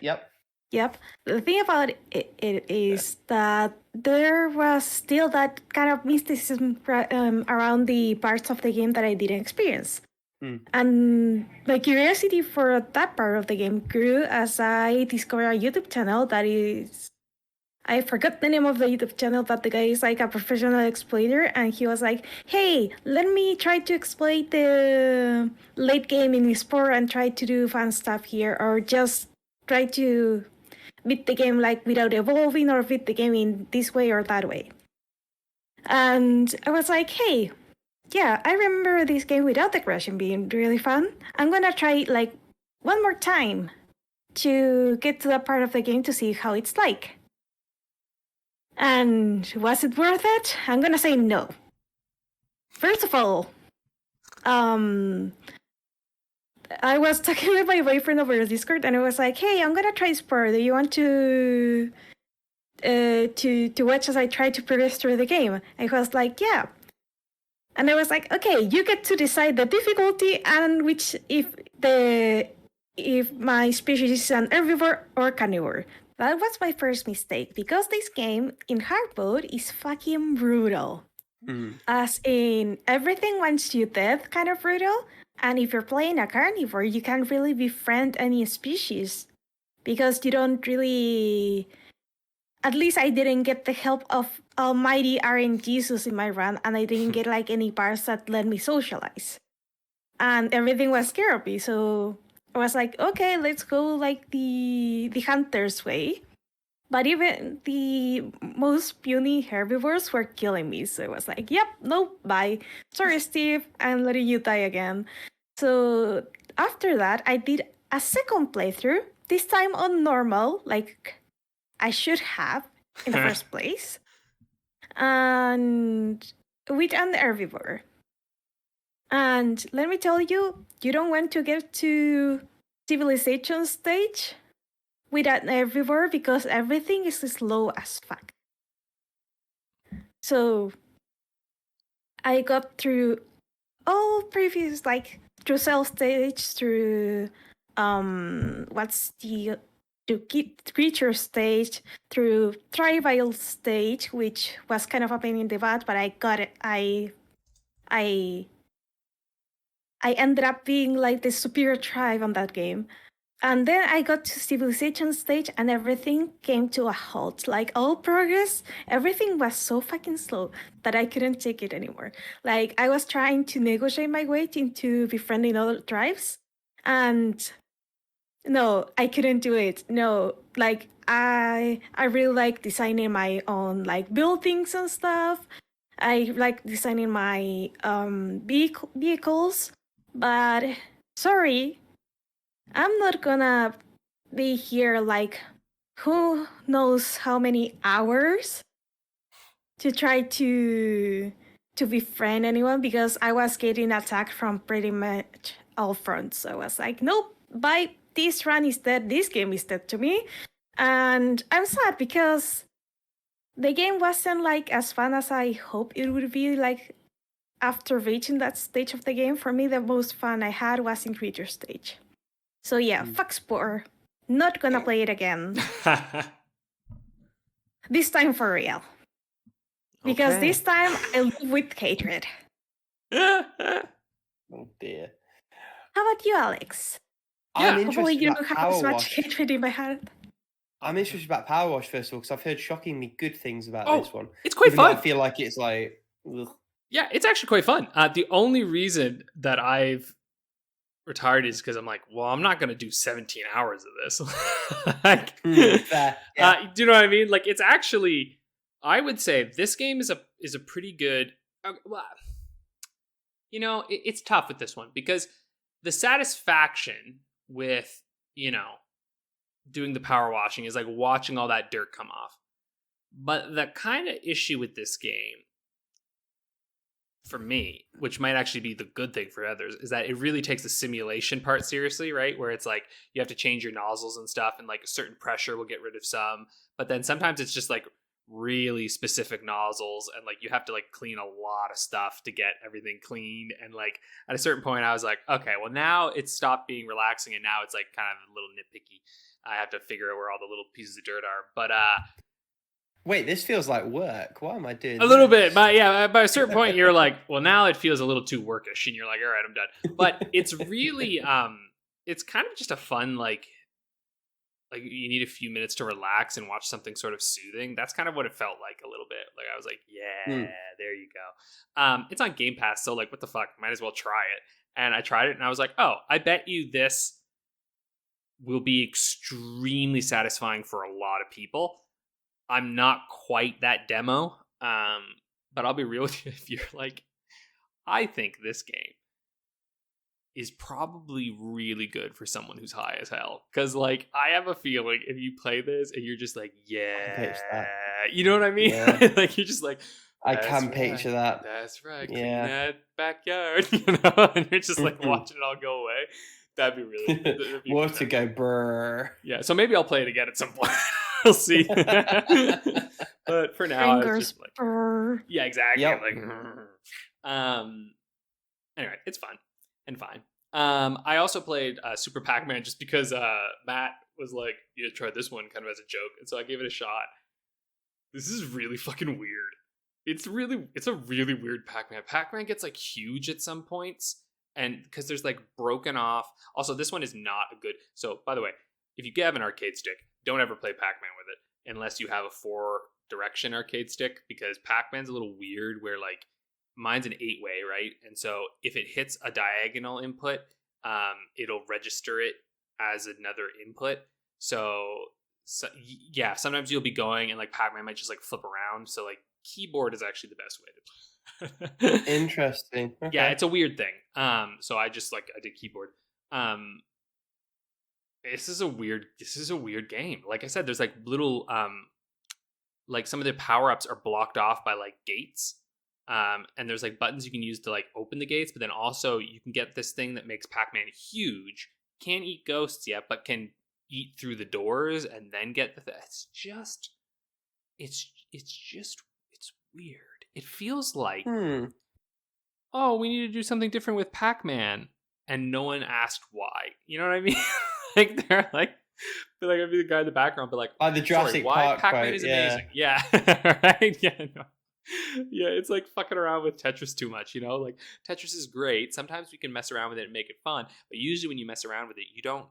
Yep. The thing about it is that there was still that kind of mysticism around the parts of the game that I didn't experience. And my curiosity for that part of the game grew as I discovered a YouTube channel that is... I forgot the name of the YouTube channel, but the guy is like a professional explainer, and he was like, hey, let me try to explain the late game in Spore and try to do fun stuff here, or just try to beat the game like without evolving, or beat the game in this way or that way. And I was like, hey, yeah, I remember this game without the crashing being really fun. I'm gonna try like one more time to get to that part of the game to see how it's like. And was it worth it? I'm gonna say no. First of all, I was talking with my boyfriend over Discord, and I was like, "Hey, I'm gonna try Spore. Do you want to watch as I try to progress through the game?" And he was like, "Yeah." And I was like, "Okay, you get to decide the difficulty and which if my species is an herbivore or carnivore." That was my first mistake, because this game in hard mode is fucking brutal. As in, everything wants you dead kind of brutal. And if you're playing a carnivore, you can't really befriend any species, because you don't really... At least I didn't get the help of almighty RNG Jesus in my run, and I didn't get like any parts that let me socialize. And everything was scared of me, so I was like, okay, let's go like the hunter's way. But even the most puny herbivores were killing me, so I was like, yep, nope, bye. Sorry, Steve, I'm letting you die again. So after that, I did a second playthrough, this time on normal, like I should have in the first place, and with an herbivore. And let me tell you, you don't want to get to civilization stage with an herbivore, because everything is slow as fuck. So I got through all previous, like, through cell stage, through creature stage, through tribal stage, which was kind of a pain in the butt, but I got it. I ended up being like the superior tribe on that game. And then I got to civilization stage, and everything came to a halt. Like, all progress, everything was so fucking slow that I couldn't take it anymore. Like, I was trying to negotiate my way into befriending other tribes, and no, I couldn't do it. No, like, I really like designing my own, like, buildings and stuff. I like designing my vehicles, but sorry, I'm not gonna be here like who knows how many hours to try to befriend anyone, because I was getting attacked from pretty much all fronts. So I was like, nope, bye. This run is dead. This game is dead to me. And I'm sad, because the game wasn't like as fun as I hoped it would be. Like, after reaching that stage of the game, for me, the most fun I had was in creature stage. So yeah, fuck Spore. Not gonna play it again. This time for real. Because this time I live with hatred. Oh dear. How about you, Alex? I'm Hopefully interested you about don't have Power as much Wash. hatred in my heart. I'm interested about Power Wash first of all, because I've heard shockingly good things about this one. It's quite Even though fun. I feel like it's like, ugh. Yeah, it's actually quite fun. The only reason that I've retired is because I'm like, well, I'm not going to do 17 hours of this. Like, fair. Yeah. do you know what I mean? Like, it's actually, I would say this game is a pretty good. Well, you know, it's tough with this one, because the satisfaction with, you know, doing the power washing is like watching all that dirt come off. But the kind of issue with this game, for me, which might actually be the good thing for others, is that it really takes the simulation part seriously, right? Where it's like you have to change your nozzles and stuff, and like a certain pressure will get rid of some, but then sometimes it's just like really specific nozzles, and like you have to like clean a lot of stuff to get everything cleaned. And like at a certain point I was like, okay, well now it's stopped being relaxing, and now it's like kind of a little nitpicky. I have to figure out where all the little pieces of dirt are. But Wait, this feels like work. Why am I doing a little bit, but yeah, by a certain point you're like, well, now it feels a little too workish, and you're like, all right, I'm done. But it's really it's kind of just a fun, like you need a few minutes to relax and watch something sort of soothing. That's kind of what it felt like a little bit. Like I was like, yeah, there you go. It's on Game Pass, so like, what the fuck, might as well try it. And I tried it, and I was like, oh, I bet you this will be extremely satisfying for a lot of people. I'm not quite that demo, but I'll be real with you. If you're like, I think this game is probably really good for someone who's high as hell. Because, like, I have a feeling if you play this and you're just like, yeah, you know what I mean? Yeah. Like, you're just like, I can picture that. That's right. Yeah. Clean that backyard, you know? And you're just like watching it all go away. That'd be really What to go brrr. Yeah, so maybe I'll play it again at some point. We'll see. But for now, I was just like, yeah, exactly. Yep. Like, anyway, it's fun and fine. I also played Super Pac-Man just because Matt was like, "You try this one," kind of as a joke, and so I gave it a shot. This is really fucking weird. It's a really weird Pac-Man. Pac-Man gets like huge at some points, and because there's like broken off. Also, this one is not a good. So, by the way, if you have an arcade stick, don't ever play Pac-Man with it unless you have a 4-direction arcade stick, because Pac-Man's a little weird. Where like mine's an 8-way, right? And so if it hits a diagonal input, it'll register it as another input. So yeah, sometimes you'll be going and like Pac-Man might just like flip around. So like keyboard is actually the best way to play. Interesting. Okay. Yeah, it's a weird thing. So I did keyboard. This is a weird game. Like I said, there's like little like some of the power-ups are blocked off by like gates. And there's like buttons you can use to like open the gates, but then also you can get this thing that makes Pac-Man huge. Can't eat ghosts yet, but can eat through the doors and then get the it's weird. It feels like oh, we need to do something different with Pac-Man, and no one asked why. You know what I mean? Like they're like I'd be the guy in the background, but like, the Jurassic Park Pac-Man quote, is amazing. Yeah, right. Yeah, no. Yeah, it's like fucking around with Tetris too much, you know? Like Tetris is great. Sometimes we can mess around with it and make it fun, but usually when you mess around with it, you don't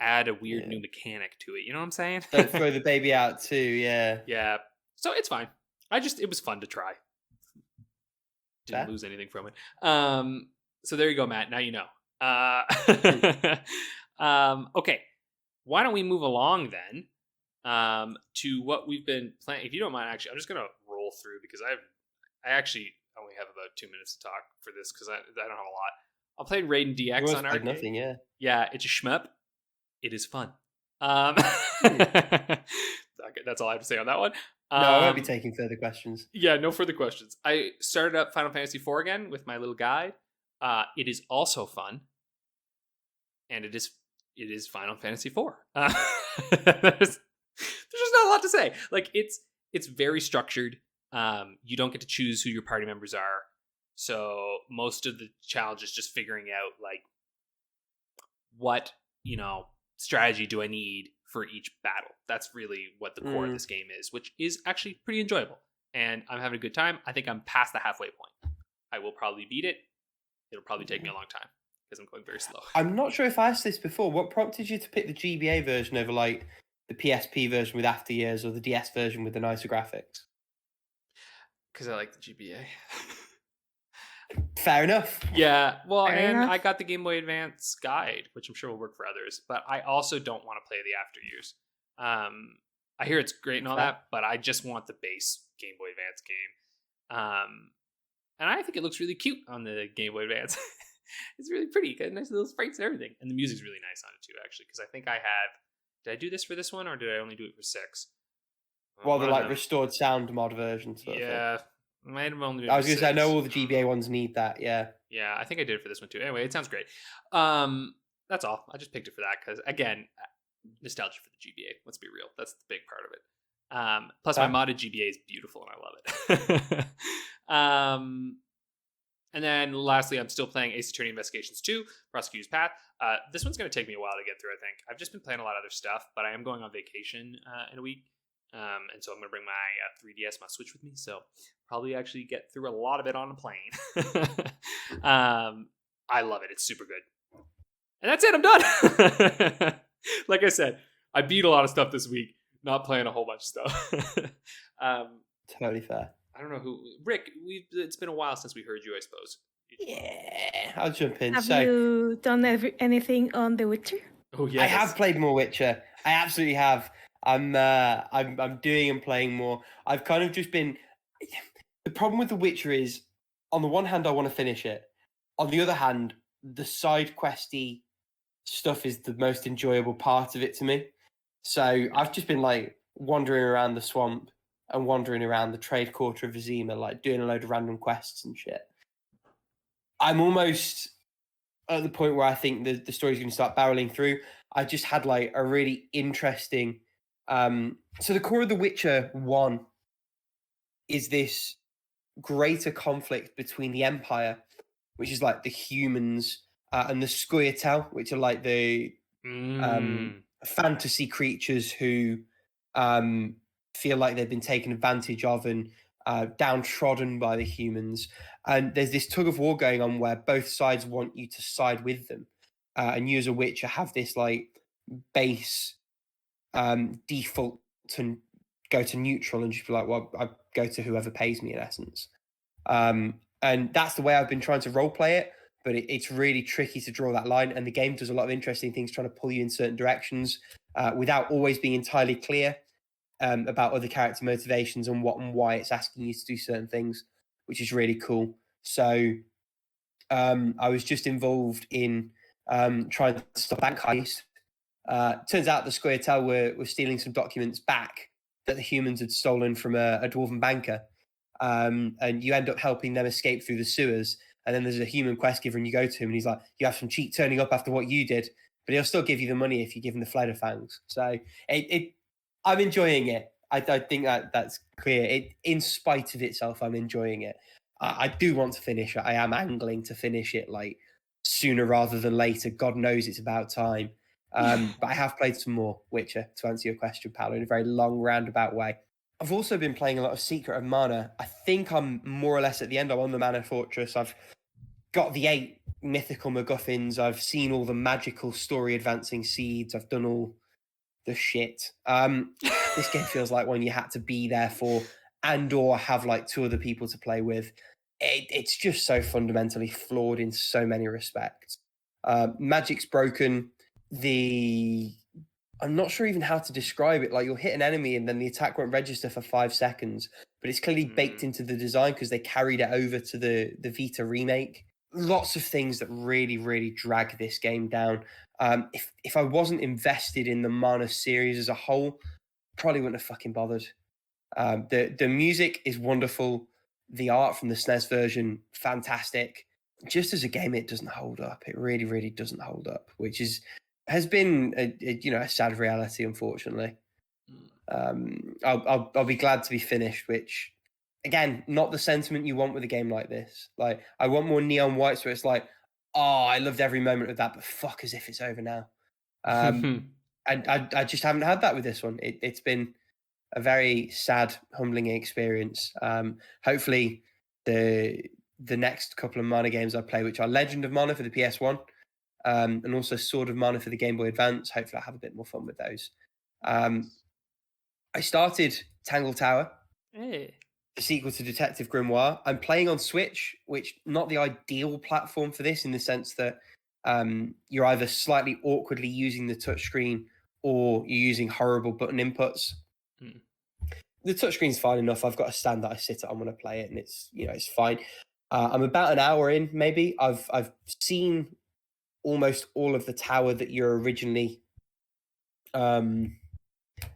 add a weird new mechanic to it. You know what I'm saying? Don't throw the baby out too. Yeah. Yeah. So it's fine. It was fun to try. Didn't lose anything from it. So there you go, Matt. Now you know. Okay. Why don't we move along then to what we've been playing? If you don't mind, actually, I'm just gonna roll through because I actually only have about 2 minutes to talk for this because I don't have a lot. I played Raiden DX on arcade. Nothing, yeah. Yeah, it's a shmup. It is fun. Okay, that's all I have to say on that one. No, I won't be taking further questions. Yeah, no further questions. I started up Final Fantasy IV again with my little guide. It is also fun, and it is Final Fantasy IV. There's just not a lot to say. Like it's very structured. You don't get to choose who your party members are, so most of the challenge is just figuring out like what strategy do I need for each battle. That's really what the core of this game is, which is actually pretty enjoyable. And I'm having a good time. I think I'm past the halfway point. I will probably beat it. It'll probably take me a long time because I'm going very slow. I'm not sure if I asked this before. What prompted you to pick the GBA version over like the PSP version with after years or the DS version with the nicer graphics? Because I like the GBA. Fair enough. Yeah, well, Fair and enough. I got the Game Boy Advance guide, which I'm sure will work for others, but I also don't want to play the after years. I hear it's great and all that, but I just want the base Game Boy Advance game. And I think it looks really cute on the Game Boy Advance. It's really pretty, got nice little sprites and everything, and the music's really nice on it too, actually. Because I think did I do this for this one, or did I only do it for 6? Well, the like restored sound mod version. Sort of yeah. Might have only I was going to say, I know all the GBA ones need that, yeah. Yeah, I think I did it for this one too. Anyway, it sounds great. That's all. I just picked it for that because, again, nostalgia for the GBA. Let's be real. That's the big part of it. Plus, my modded GBA is beautiful and I love it. And then lastly, I'm still playing Ace Attorney Investigations 2, Prosecutor's Path. This one's going to take me a while to get through, I think. I've just been playing a lot of other stuff, but I am going on vacation in a week. And so I'm going to bring my 3DS, my Switch with me. So probably actually get through a lot of it on a plane. I love it. It's super good. And that's it. I'm done. Like I said, I beat a lot of stuff this week, not playing a whole bunch of stuff. Totally fair. I don't know who. Rick, it's been a while since we heard you, I suppose. Yeah, I'll jump in. Have you done anything on The Witcher? Oh, yeah. I have played more Witcher. I absolutely have. I'm doing and playing more. I've kind of just been. The problem with The Witcher is, on the one hand, I want to finish it. On the other hand, the side questy stuff is the most enjoyable part of it to me. So I've just been like wandering around the swamp and wandering around the trade quarter of Vizima, like doing a load of random quests and shit. I'm almost at the point where I think the story's going to start barreling through. I just had like a really interesting. So the core of The Witcher 1 is this greater conflict between the Empire, which is like the humans, and the Scoia'tael, which are like the fantasy creatures who feel like they've been taken advantage of and downtrodden by the humans. And there's this tug of war going on where both sides want you to side with them. And you as a Witcher have this like base default to go to neutral and just be like, well, I go to whoever pays me in essence. And that's the way I've been trying to role play it, but it's really tricky to draw that line. And the game does a lot of interesting things, trying to pull you in certain directions without always being entirely clear about other character motivations and what and why it's asking you to do certain things, which is really cool. So I was just involved in trying to stop bank heist. Turns out the Squirtel were stealing some documents back that the humans had stolen from a dwarven banker. And you end up helping them escape through the sewers. And then there's a human quest giver and you go to him and he's like, you have some cheat turning up after what you did, but he'll still give you the money if you give him the Fleder Fangs. So I'm enjoying it. I think that's clear. In spite of itself, I'm enjoying it. I do want to finish it. I am angling to finish it like sooner rather than later. God knows it's about time. But I have played some more Witcher, to answer your question, Paula, in a very long, roundabout way. I've also been playing a lot of Secret of Mana. I think I'm more or less at the end. I'm on the Mana Fortress. I've got the 8 mythical MacGuffins. I've seen all the magical story advancing seeds. I've done all the shit. This game feels like one you had to be there for and or have like 2 other people to play with. It's just so fundamentally flawed in so many respects. Magic's broken. I'm not sure even how to describe it. Like you'll hit an enemy and then the attack won't register for 5 seconds, but it's clearly baked into the design because they carried it over to the Vita remake. Lots of things that really, really drag this game down. If I wasn't invested in the Mana series as a whole, probably wouldn't have fucking bothered. The music is wonderful. The art from the SNES version, fantastic. Just as a game, it doesn't hold up. It really, really doesn't hold up, which has been a sad reality, unfortunately. I'll be glad to be finished, which again, not the sentiment you want with a game like this. Like I want more Neon Whites where it's like, oh, I loved every moment of that, but fuck as if it's over now. And I just haven't had that with this one. It's been a very sad, humbling experience. Hopefully the next couple of Mana games I play, which are Legend of Mana for the PS1, and also Sword of Mana for the Game Boy Advance. Hopefully I'll have a bit more fun with those. I started Tangle Tower, the sequel to Detective Grimoire. I'm playing on Switch, which not the ideal platform for this in the sense that you're either slightly awkwardly using the touchscreen or you're using horrible button inputs. The touchscreen's fine enough. I've got a stand that I sit on when I play it, and it's fine. I'm about an hour in, maybe. I've seen almost all of the tower that you're originally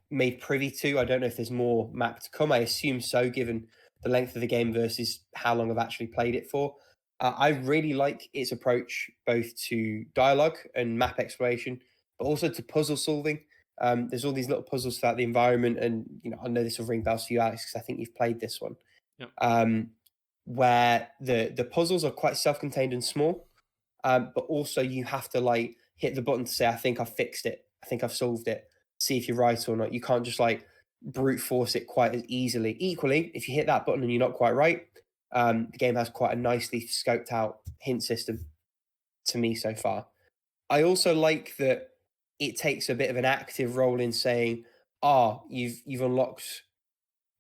made privy to. I don't know if there's more map to come. I assume so, given the length of the game versus how long I've actually played it for. I really like its approach both to dialogue and map exploration, but also to puzzle solving. There's all these little puzzles throughout the environment, and I know this will ring bells for you, Alex, because I think you've played this one. Yep. Where the puzzles are quite self-contained and small, but also you have to like hit the button to say, I think I've fixed it, I think I've solved it, see if you're right or not. You can't just like brute force it quite as easily. Equally, if you hit that button and you're not quite right, the game has quite a nicely scoped out hint system to me so far. I also like that it takes a bit of an active role in saying, you've unlocked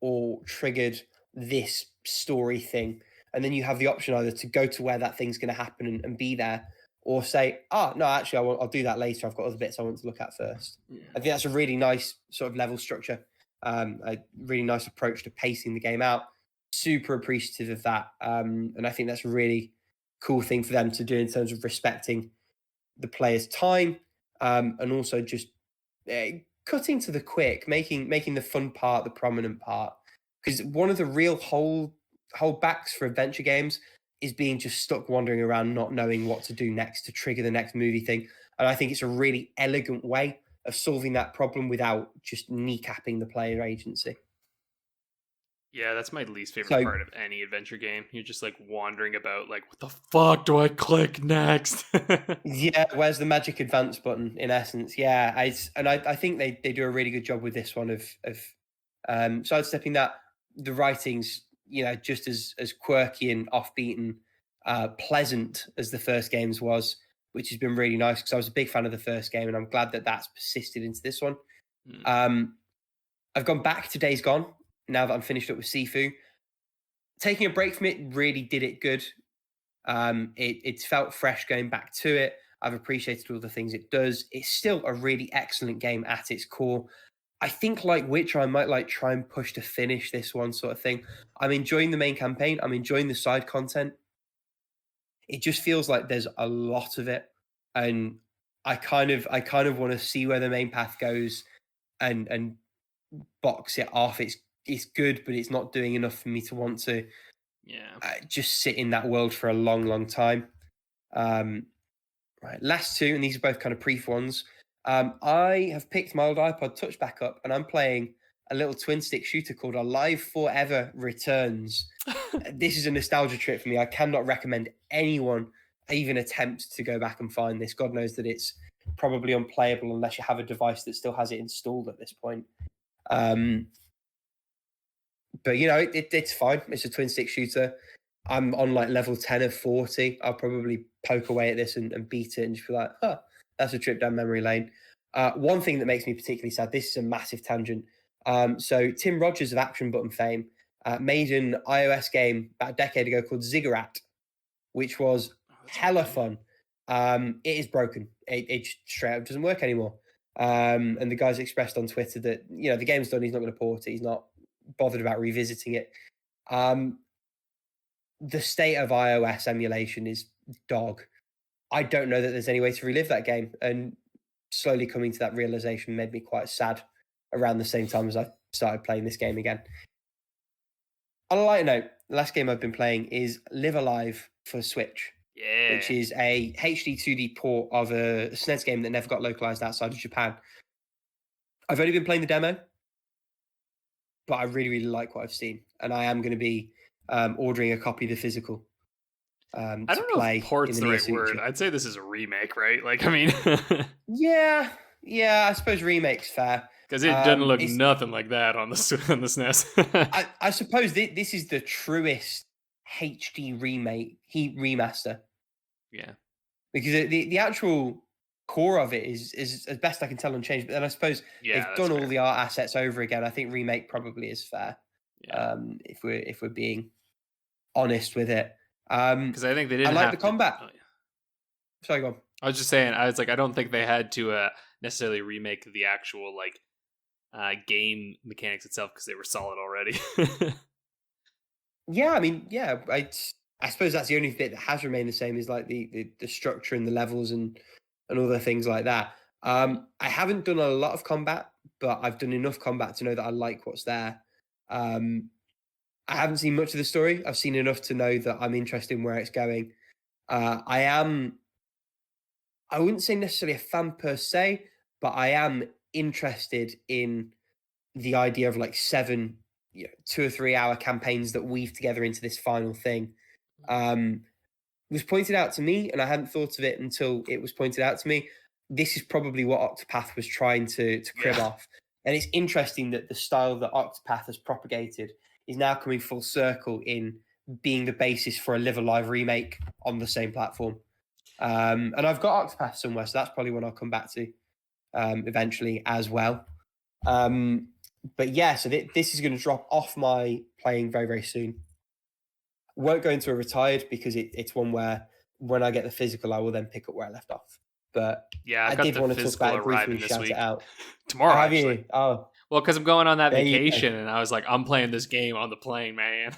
or triggered this story thing. And then you have the option either to go to where that thing's going to happen and be there, or say, no, actually, I'll do that later. I've got other bits I want to look at first. Yeah. I think that's a really nice sort of level structure, a really nice approach to pacing the game out. Super appreciative of that. And I think that's a really cool thing for them to do in terms of respecting the player's time, and also just cutting to the quick, making the fun part the prominent part. Because one of the real holdbacks for adventure games is being just stuck wandering around, not knowing what to do next to trigger the next movie thing. And I think it's a really elegant way of solving that problem without just kneecapping the player agency. Yeah, that's my least favorite So part of any adventure game. You're just like wandering about, like, what the fuck do I click next? yeah, where's the magic advance button? In essence, yeah, I think they do a really good job with this one of sidestepping that. The writing's just as quirky and offbeat and pleasant as the first game's was, which has been really nice because I was a big fan of the first game, and I'm glad that that's persisted into this one. I've gone back to Days Gone now that I'm finished up with Sifu. Taking a break from it really did it good. It felt fresh going back to it. I've appreciated all the things it does. It's still a really excellent game at its core. I think like Witcher, I might like try and push to finish this one sort of thing. I'm enjoying the main campaign. I'm enjoying the side content. It just feels like there's a lot of it, and I kind of want to see where the main path goes, and box it off. It's good, but it's not doing enough for me to want to just sit in that world for a long time. Right, last two, and these are both kind of brief ones. I have picked my old iPod Touch back up, and I'm playing a little twin stick shooter called Alive Forever Returns. This is a nostalgia trip for me. I cannot recommend anyone even attempt to go back and find this. God knows that it's probably unplayable unless you have a device that still has it installed at this point. But it's fine. It's a twin stick shooter. I'm on like level 10 of 40. I'll probably poke away at this and beat it and just be like, that's a trip down memory lane. One thing that makes me particularly sad, this is a massive tangent. So Tim Rogers of Action Button fame made an iOS game about a decade ago called Ziggurat, which was hella fun. It is broken. It straight up doesn't work anymore. And the guys expressed on Twitter that, the game's done. He's not going to port it. He's not bothered about revisiting it. The state of iOS emulation is dog. I don't know that there's any way to relive that game. And slowly coming to that realization made me quite sad around the same time as I started playing this game again. On a lighter note, the last game I've been playing is Live Alive for Switch. Yeah. Which is a HD 2D port of a SNES game that never got localized outside of Japan. I've only been playing the demo, but I really, really like what I've seen. And I am going to be ordering a copy of the physical. I don't know if port's the right word. I'd say this is a remake, right? Like, I mean... yeah, I suppose remake's fair. Because it doesn't look nothing like that on the SNES. I suppose this is the truest HD remaster. Yeah. Because the actual core of it is as best I can tell unchanged. But then I suppose they've done all the art assets over again. I think remake probably is fair. Yeah. If we're being honest with it. Because I think they didn't. I like the combat. Oh, yeah. Sorry, go on. I was just saying. I was like, I don't think they had to necessarily remake the actual game mechanics itself because they were solid already. Yeah, I mean, yeah, I suppose that's the only bit that has remained the same is like the structure and the levels and all the things like that. I haven't done a lot of combat, but I've done enough combat to know that I like what's there. I haven't seen much of the story. I've seen enough to know that I'm interested in where it's going. I wouldn't say necessarily a fan per se, but I am interested in the idea of like 7 2 or 3 hour campaigns that weave together into this final thing. It was pointed out to me, and I hadn't thought of it until it was pointed out to me. This is probably what Octopath was trying to crib off. And it's interesting that the style that Octopath has propagated is now coming full circle in being the basis for a Live Alive remake on the same platform. And I've got Octopath somewhere, so that's probably what I'll come back to eventually as well. But yeah, so this is going to drop off my playing very, very soon. Won't go into a retired because it's one where when I get the physical, I will then pick up where I left off. But yeah, I did want to talk about it briefly, shout it out. Tomorrow, have actually. You? Oh. Well, because I'm going on that vacation, and I was like, I'm playing this game on the plane, man.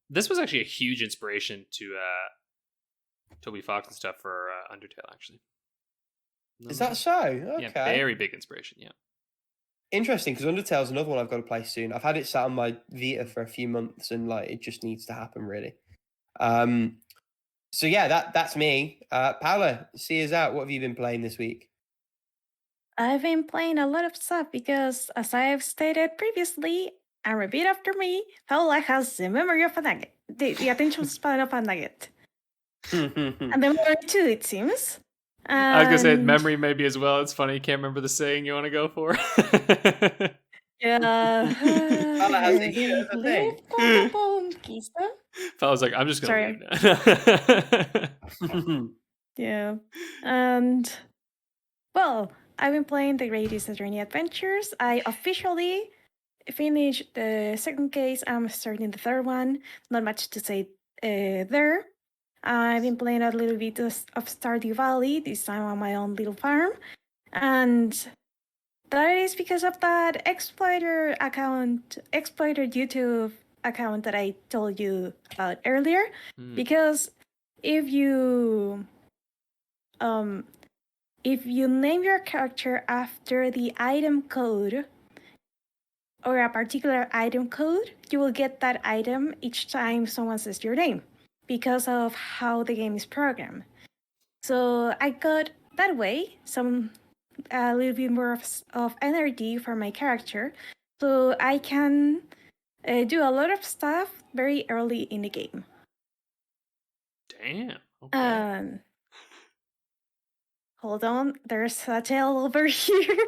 This was actually a huge inspiration to Toby Fox and stuff for Undertale, actually. Is that so? Okay. Yeah, very big inspiration, yeah. Interesting, because Undertale's another one I've got to play soon. I've had it sat on my Vita for a few months, and it just needs to happen, really. So yeah, that's me. Paula, see us out. What have you been playing this week? I've been playing a lot of stuff because, as I've stated previously, and repeat after me, Paula has the memory of a nugget, the attention span of a nugget. And the memory too, it seems. I was gonna say And memory maybe as well. It's funny, you can't remember the saying you want to go for. yeah. Paula has a huge thing. I was like, I'm just gonna Sorry. leave now. Yeah. And, well, I've been playing the Greatest Journey Adventures. I officially finished the second case. I'm starting the third one. Not much to say there. I've been playing a little bit of Stardew Valley, this time on my own little farm. And that is because of that exploiter YouTube account that I told you about earlier. Because if you name your character after the item code or a particular item code, you will get that item each time someone says your name because of how the game is programmed. So I got that way a little bit more of energy for my character, so I can do a lot of stuff very early in the game. Damn. Okay. Hold on, there's a tail over here.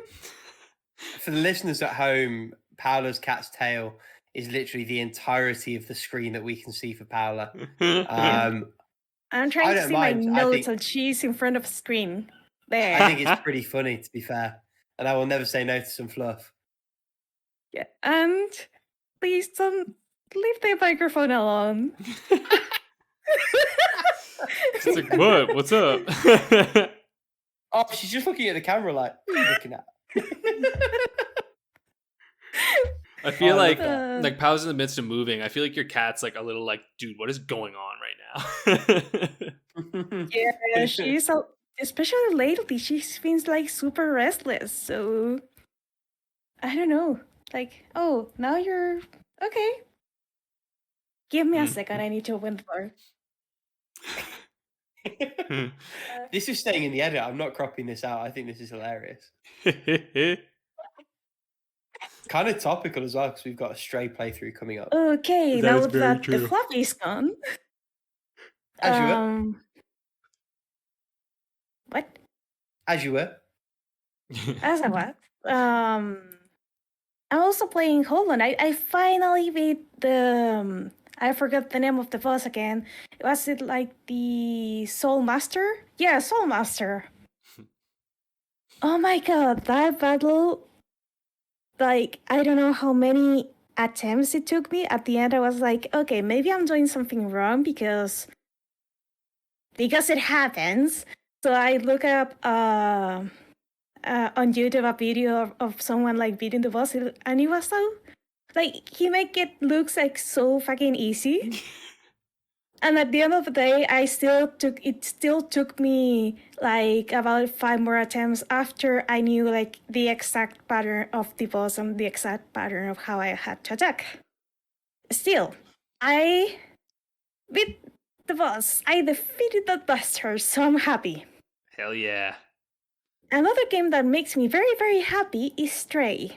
For the listeners at home, Paula's cat's tail is literally the entirety of the screen that we can see for Paula. I'm trying to see my notes, and she's in front of a screen. There. I think it's pretty funny, to be fair. And I will never say no to some fluff. Yeah, and please don't leave the microphone alone. It's like, what? What's up? Oh, she's just looking at the camera like, what are you looking at? I feel like Paula's in the midst of moving. I feel like your cat's like a little like, dude, what is going on right now? Yeah, she's especially lately, she's been like super restless. So I don't know. Like, oh, now you're okay. Give me a second. I need to open the door. This is staying in the edit. I'm not cropping this out. I think this is hilarious. Kind of topical as well because we've got a Stray playthrough coming up. Okay, now that the fluffy's gone. As you were. What? As you were. As I what? I'm also playing Hold On. I finally beat the I forgot the name of the boss again. Was it like the Soul Master? Yeah, Soul Master. Oh my god, that battle, like, I don't know how many attempts it took me. At the end, I was like, okay, maybe I'm doing something wrong because it happens. So I look up on YouTube a video of someone like beating the boss, and it was so, like, he make it looks like so fucking easy. And at the end of the day, it still took me like about 5 more attempts after I knew like the exact pattern of the boss and the exact pattern of how I had to attack. Still, I beat the boss. I defeated that bastard, so I'm happy. Hell yeah. Another game that makes me very, very happy is Stray.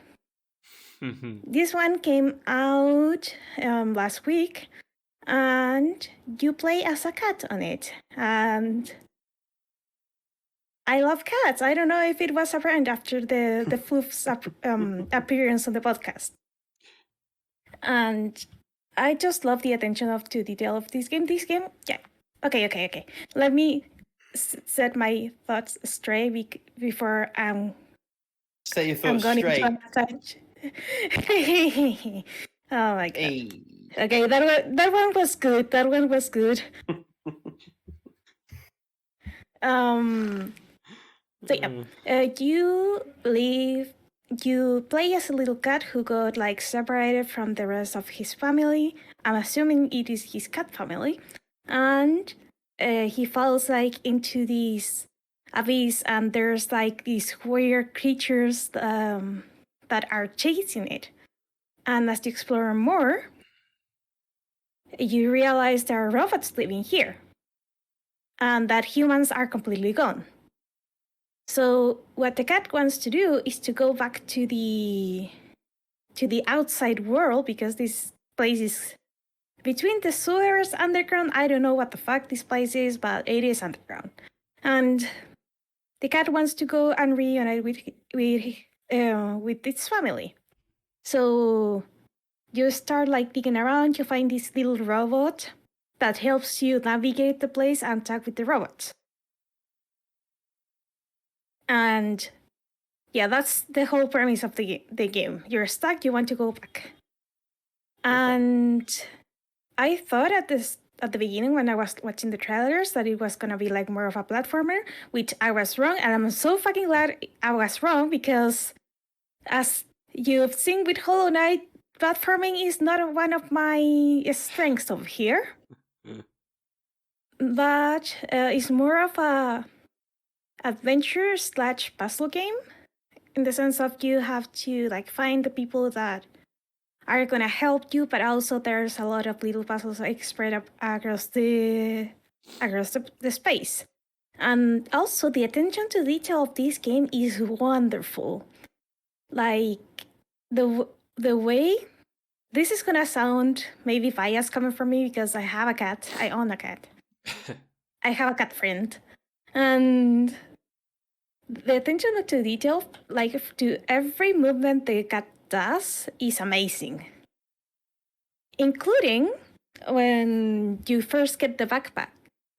This one came out last week. And you play as a cat on it. And I love cats. I don't know if it was apparent after the Floof's appearance on the podcast. And I just love the attention to detail of this game. Yeah. Okay. Let me set my thoughts straight before set your thoughts straight. Oh my god. Hey. Okay, that one was good. So yeah, you play as a little cat who got like separated from the rest of his family. I'm assuming it is his cat family, and he falls like into this abyss, and there's like these weird creatures that are chasing it. And as you explore more, you realize there are robots living here, and that humans are completely gone. So what the cat wants to do is to go back to the outside world, because this place is between the sewers underground. I don't know what the fuck this place is, but it is underground. And the cat wants to go and reunite with its family. So you start like digging around, you find this little robot that helps you navigate the place and talk with the robots. And yeah, that's the whole premise of the game. You're stuck, you want to go back. And I thought at the beginning when I was watching the trailers that it was gonna be like more of a platformer, which I was wrong, and I'm so fucking glad I was wrong, because as you've seen with Hollow Knight, platforming is not one of my strengths over here. But it's more of a adventure/puzzle game, in the sense of you have to like find the people that are gonna help you, but also there's a lot of little puzzles like spread up across the space. And also the attention to detail of this game is wonderful. Like the way, this is gonna sound maybe biased coming from me because I have a cat. I own a cat. I have a cat friend. And the attention to detail, like to every movement the cat does, is amazing. Including when you first get the backpack.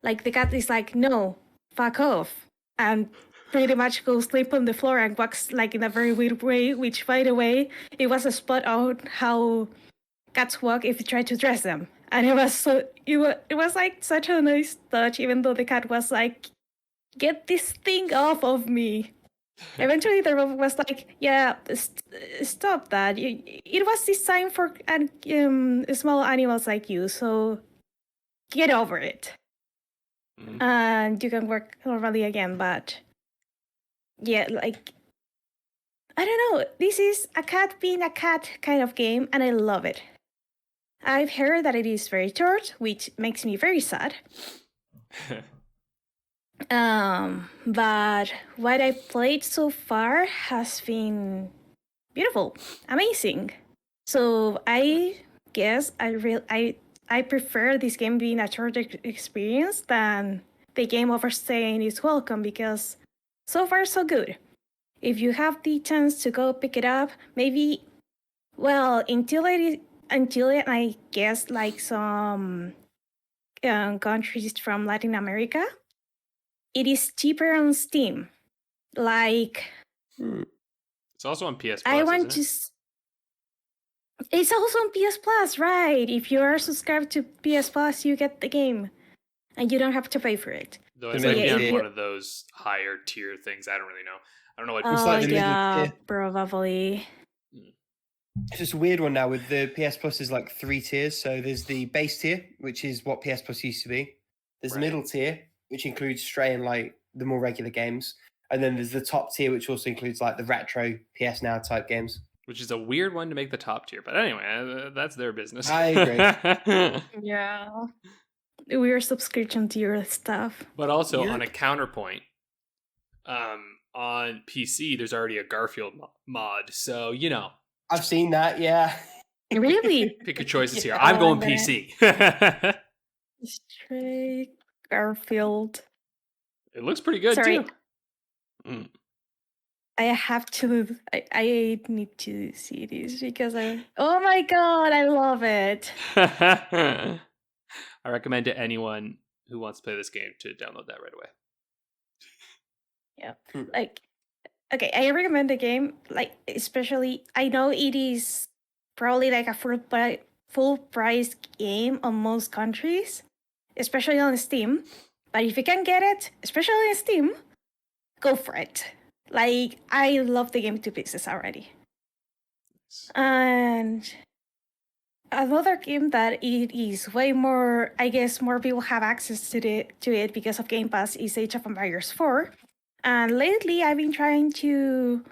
Like the cat is like, no, fuck off. And pretty much goes sleep on the floor and walks like in a very weird way, which by the way, it was a spot on how cats walk if you try to dress them. And it was like such a nice touch, even though the cat was like, get this thing off of me. Eventually the robot was like, yeah, stop that. It was designed for small animals like you, so get over it. And you can work normally again. But yeah, like, I don't know, this is a cat being a cat kind of game, and I love it. I've heard that it is very short, which makes me very sad. But what I played so far has been beautiful, amazing. So I guess I prefer this game being a short experience than the game overstaying its welcome, because so far so good. If you have the chance to go pick it up, maybe, well, until I guess like some countries from Latin America, it is cheaper on Steam. Like, it's also on PS Plus. I want to. It's also on PS Plus, right? If you are subscribed to PS Plus, you get the game, and you don't have to pay for it. Though it might be on one of those higher tier things. I don't really know. I don't know what. Oh yeah, probably. It's just a weird one now with the PS Plus is like 3 tiers. So there's the base tier, which is what PS Plus used to be. There's the middle tier, which includes Stray and like the more regular games. And then there's the top tier, which also includes like the retro PS Now type games. Which is a weird one to make the top tier. But anyway, that's their business. I agree. Yeah. Weird subscription tier stuff. But also on a counterpoint, on PC, there's already a Garfield mod. So, you know. I've seen that, yeah. Really? Pick your choices here. I'm going PC. Stray Garfield. It looks pretty good, Sorry. too. I have to. I need to see this because oh my god, I love it. I recommend to anyone who wants to play this game to download that right away. Yeah, like, okay, I recommend the game. Like, especially, I know it is probably like a full price game on most countries, especially on Steam. But if you can get it, especially on Steam, go for it. Like, I love the game to pieces already. And another game that it is way more, I guess more people have access to it because of Game Pass is Age of Empires 4. And lately I've been trying to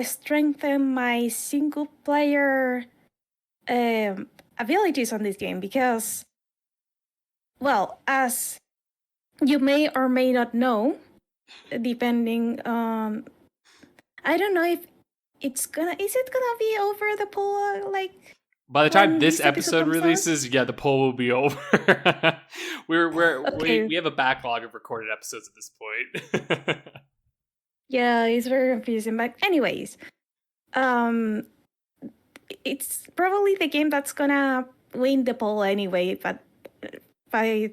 strengthen my single player abilities on this game because, well, as you may or may not know, depending on. I don't know if is it gonna be over the poll like. By the time when this episode episode comes out? releases, yeah, the poll will be over. Okay. We have a backlog of recorded episodes at this point. Yeah, it's very confusing. But anyways, it's probably the game that's gonna win the poll anyway. But by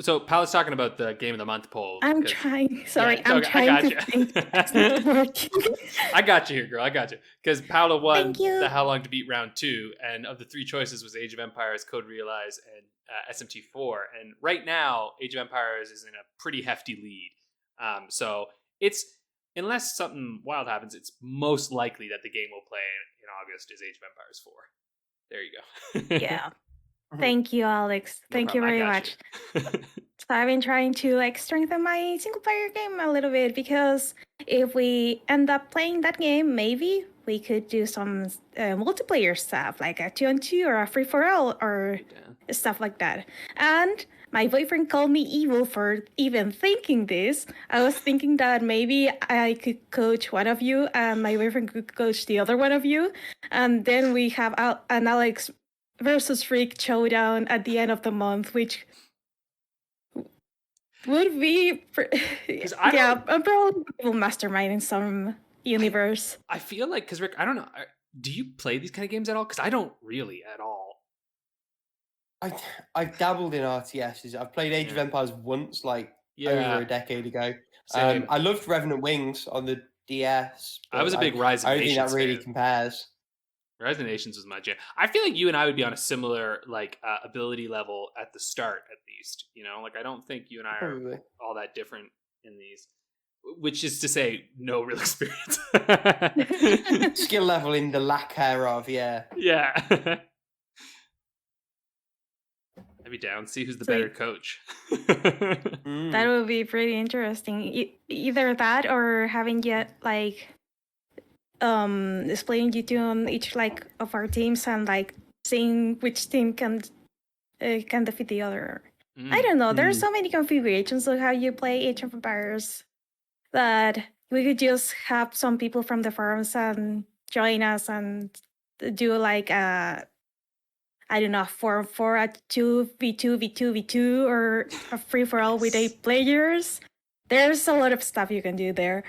So Paula's talking about the Game of the Month poll. I'm 'cause- trying. Sorry, Yeah, I'm okay, trying to think. It's not working. I got you here, girl. I got you. Because Paula won Thank you. the How Long to Beat round 2, and of the 3 choices was Age of Empires, Code Realize, and SMT4. And right now, Age of Empires is in a pretty hefty lead. So it's, unless something wild happens, it's most likely that the game we'll play in August is Age of Empires 4. There you go. Yeah. Thank you, Alex. No Thank you problem, I very got much. you. So I've been trying to like strengthen my single player game a little bit because if we end up playing that game, maybe we could do some multiplayer stuff like a 2-on-2 or a free-for-all or stuff like that. And my boyfriend called me evil for even thinking this. I was thinking that maybe I could coach one of you and my boyfriend could coach the other one of you. And then we have an Alex versus Freak showdown at the end of the month, which would be I'm probably a mastermind in some universe. I feel like, because Rick, I don't know, do you play these kind of games at all? Because I don't really at all. I've dabbled in RTSs. I've played Age of Empires once, like over a decade ago. I loved Revenant Wings on the DS. I was a big Rise of I don't Nations think that really fan. compares. Rise of Nations was my jam. I feel like you and I would be on a similar ability level at the start, at least. You know, like I don't think you and I are all that different in these. Which is to say, no real experience. Skill level in the lack thereof, yeah. Yeah. I'd be down. See who's the better coach. That would be pretty interesting. Either that or having yet like displaying you two on each like of our teams and like seeing which team can defeat the other. I don't know. There's so many configurations of how you play Age of Empires that we could just have some people from the forums and join us and do like I don't know, 4-4 at 2v2 or a free for all with 8 players. There's a lot of stuff you can do there.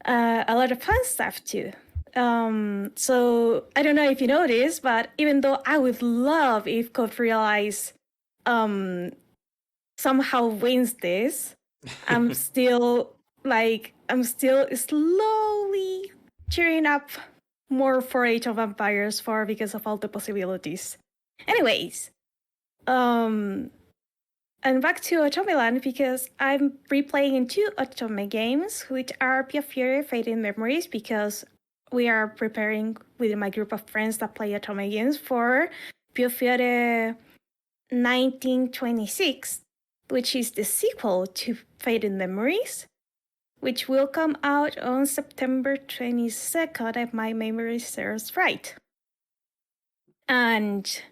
A lot of fun stuff too. So I don't know if you know this, but even though I would love if Code Realize somehow wins this, I'm still slowly cheering up more for Age of Empires 4 because of all the possibilities. Anyways, and back to Otome Land because I'm replaying 2 Otome games, which are Piofiore Fading Memories, because we are preparing with my group of friends that play Otome games for Piofiore 1926, which is the sequel to Fading Memories, which will come out on September 22nd, if my memory serves right. And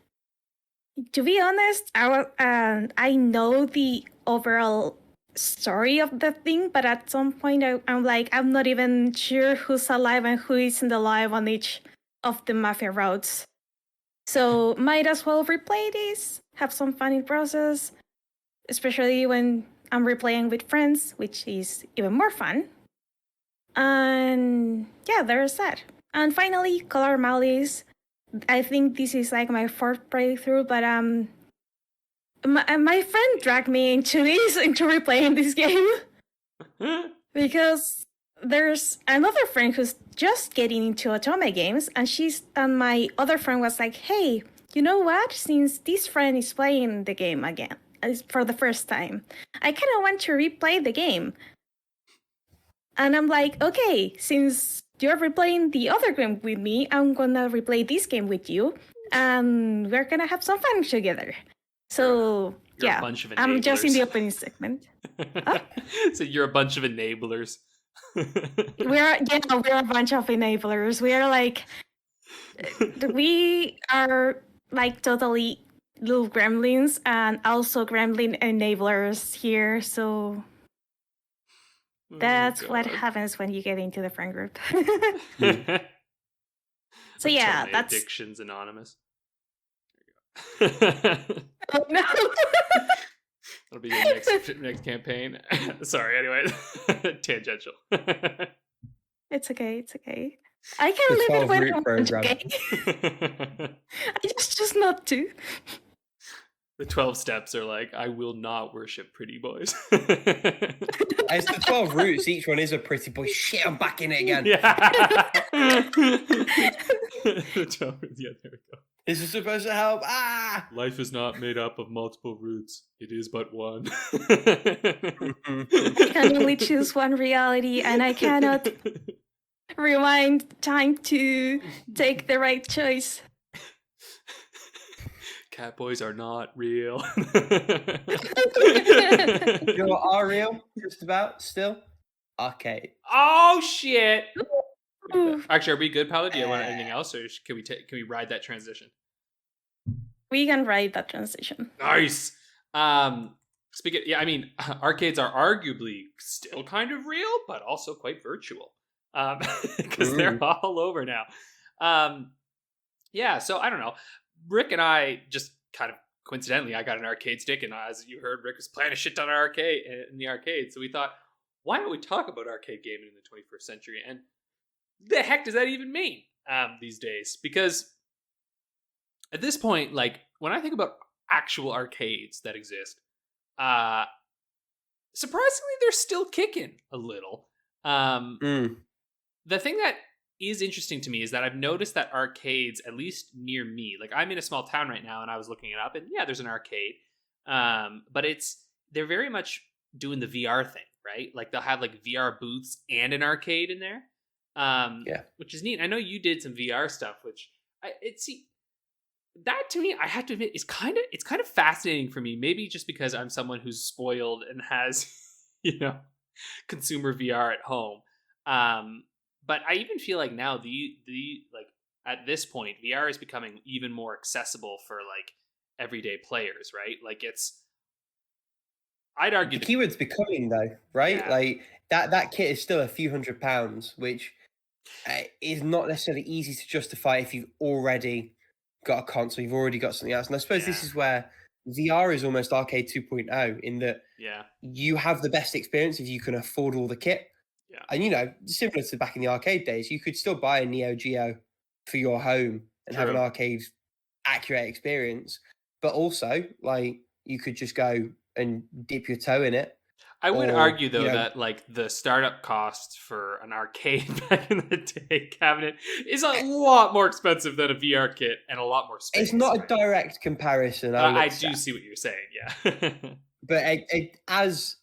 to be honest, I know the overall story of the thing, but at some point I'm not even sure who's alive and who isn't alive on each of the mafia routes. So might as well replay this, have some fun in process, especially when I'm replaying with friends, which is even more fun. And yeah, there's that. And finally, Color Malice. I think this is like my 4th playthrough, but my friend dragged me into replaying this game because there's another friend who's just getting into Otome games, and my other friend was like, "Hey, you know what? Since this friend is playing the game again for the first time, I kind of want to replay the game." And I'm like, "Okay, since you're replaying the other game with me, I'm gonna replay this game with you, and we're gonna have some fun together." So you're yeah, a bunch of I'm just in the opening segment. So you're a bunch of enablers. We're a bunch of enablers. We are like totally little gremlins and also gremlin enablers here. So That's what God. happens when you get into the friend group. So Or yeah, Tell Me that's Addictions Anonymous. oh no. That'll be your next campaign. Sorry, anyway. Tangential. It's okay. It's okay. I can The live it 12 when I route want, program. okay? I just not to. The 12 steps are like, I will not worship pretty boys. It's the 12 routes. Each one is a pretty boy. Shit, I'm back in it again. Yeah. The 12, yeah, there we go. This is supposed to help. Ah! Life is not made up of multiple roots. It is but one. I can only choose one reality, and I cannot rewind time to take the right choice. Cat boys are not real. You know what are real? Just about still? Arcade. Oh shit! Ooh. Actually, are we good, Paula? Do you want anything else, or can we ride that transition? We can ride that transition. Nice. Speaking, yeah, I mean, arcades are arguably still kind of real, but also quite virtual, because they're all over now. Yeah, so I don't know. Rick and I just kind of coincidentally, I got an arcade stick, and as you heard, Rick was playing a shit ton of arcade in the arcade. So we thought, why don't we talk about arcade gaming in the 21st century? And the heck does that even mean these days? Because at this point, like when I think about actual arcades that exist, surprisingly, they're still kicking a little. The thing that is interesting to me is that I've noticed that arcades, at least near me, like I'm in a small town right now, and I was looking it up, and yeah, there's an arcade, but they're very much doing the VR thing, right? Like they'll have like VR booths and an arcade in there, which is neat. I know you did some VR stuff, which that to me, I have to admit, is kind of fascinating for me. Maybe just because I'm someone who's spoiled and has consumer VR at home. But I even feel like now the like at this point, VR is becoming even more accessible for like everyday players, right? Like I'd argue the keyword's becoming though, right? Yeah. Like that kit is still a few £100s, which is not necessarily easy to justify if you've already got a console, you've already got something else. And I suppose this is where VR is almost arcade 2.0 in that you have the best experience if you can afford all the kit. And similar to back in the arcade days, you could still buy a Neo Geo for your home and have an arcade accurate experience. But also, like, you could just go and dip your toe in it. I would argue though that like the startup cost for an arcade back in the day cabinet is a lot more expensive than a VR kit and a lot more space. It's not a direct comparison. I do see what you're saying, yeah. But as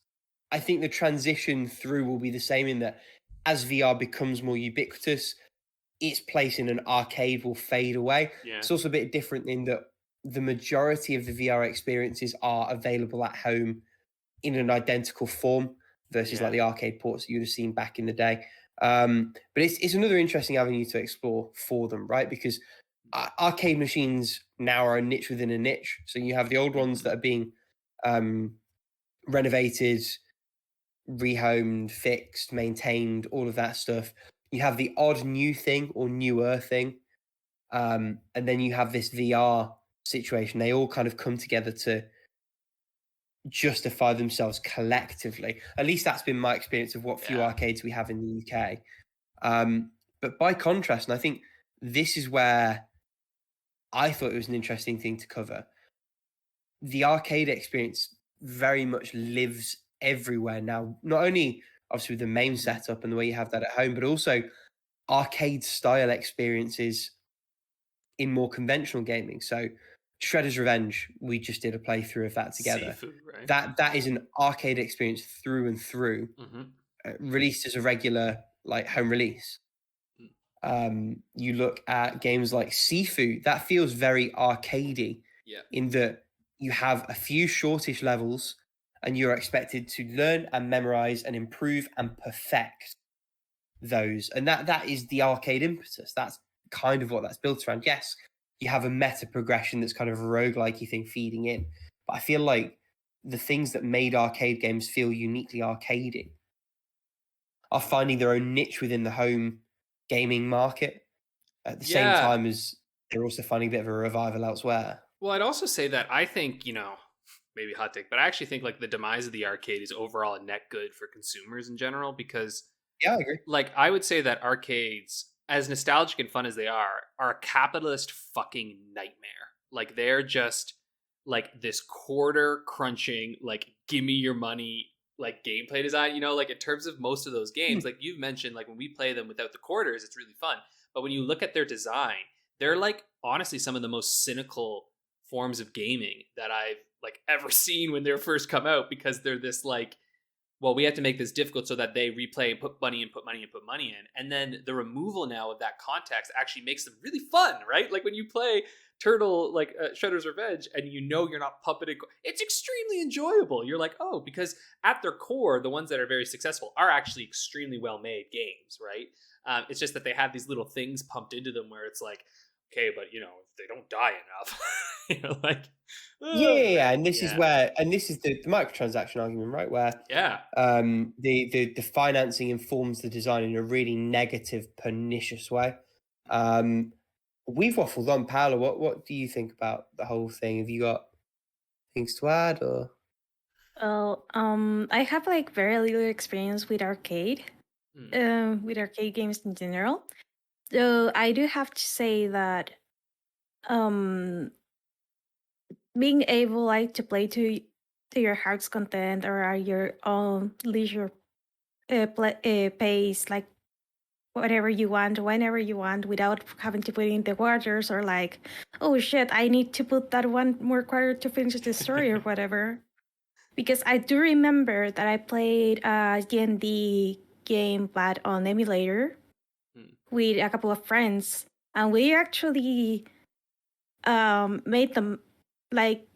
I think the transition through will be the same in that as VR becomes more ubiquitous, its place in an arcade will fade away. Yeah. It's also a bit different in that the majority of the VR experiences are available at home in an identical form versus like the arcade ports that you'd have seen back in the day. But it's another interesting avenue to explore for them, right? Because arcade machines now are a niche within a niche. So you have the old ones that are being renovated, rehomed, fixed, maintained, all of that stuff. You have the odd new thing or newer thing. And then you have this VR situation. They all kind of come together to justify themselves collectively. At least that's been my experience of what few arcades we have in the UK. But by contrast, and I think this is where I thought it was an interesting thing to cover, the arcade experience very much lives everywhere now. Not only obviously with the main setup and the way you have that at home, but also arcade style experiences in more conventional gaming. So Shredder's Revenge, we just did a playthrough of that together. Sifu, right? That is an arcade experience through and through, released as a regular like home release. You look at games like Sifu, that feels very arcadey in that you have a few shortish levels and you're expected to learn and memorize and improve and perfect those. And that is the arcade impetus. That's kind of what that's built around. Yes, you have a meta progression that's kind of a roguelike-y thing feeding in. But I feel like the things that made arcade games feel uniquely arcadey are finding their own niche within the home gaming market at the same time as they're also finding a bit of a revival elsewhere. Well, I'd also say that I think, maybe hot take, but I actually think like the demise of the arcade is overall a net good for consumers in general, because I agree. Like, I would say that arcades, as nostalgic and fun as they are a capitalist fucking nightmare. Like, they're just like this quarter crunching, like, give me your money, like, gameplay design. Like, in terms of most of those games, like you've mentioned, like when we play them without the quarters, it's really fun. But when you look at their design, they're like honestly some of the most cynical forms of gaming that I've like ever seen when they're first come out, because they're this like, well, we have to make this difficult so that they replay and put money in, put money in, put money in. And then the removal now of that context actually makes them really fun, right? Like when you play Turtle, like Shredder's Revenge, and you're not puppeting, it's extremely enjoyable. You're like, oh, because at their core, the ones that are very successful are actually extremely well-made games, right? It's just that they have these little things pumped into them where it's like, okay, but if they don't die enough, like, yeah, and this is where, and this is the microtransaction argument, right? Where the financing informs the design in a really negative, pernicious way. We've waffled on, Paula. What do you think about the whole thing? Have you got things to add, or? Well, I have like very little experience with arcade games in general. So I do have to say that being able like to play to your heart's content or at your own leisure pace, like whatever you want, whenever you want, without having to put in the quarters or like, oh shit, I need to put that one more quarter to finish the story or whatever. Because I do remember that I played a D&D game, but on emulator with a couple of friends, and we actually made them like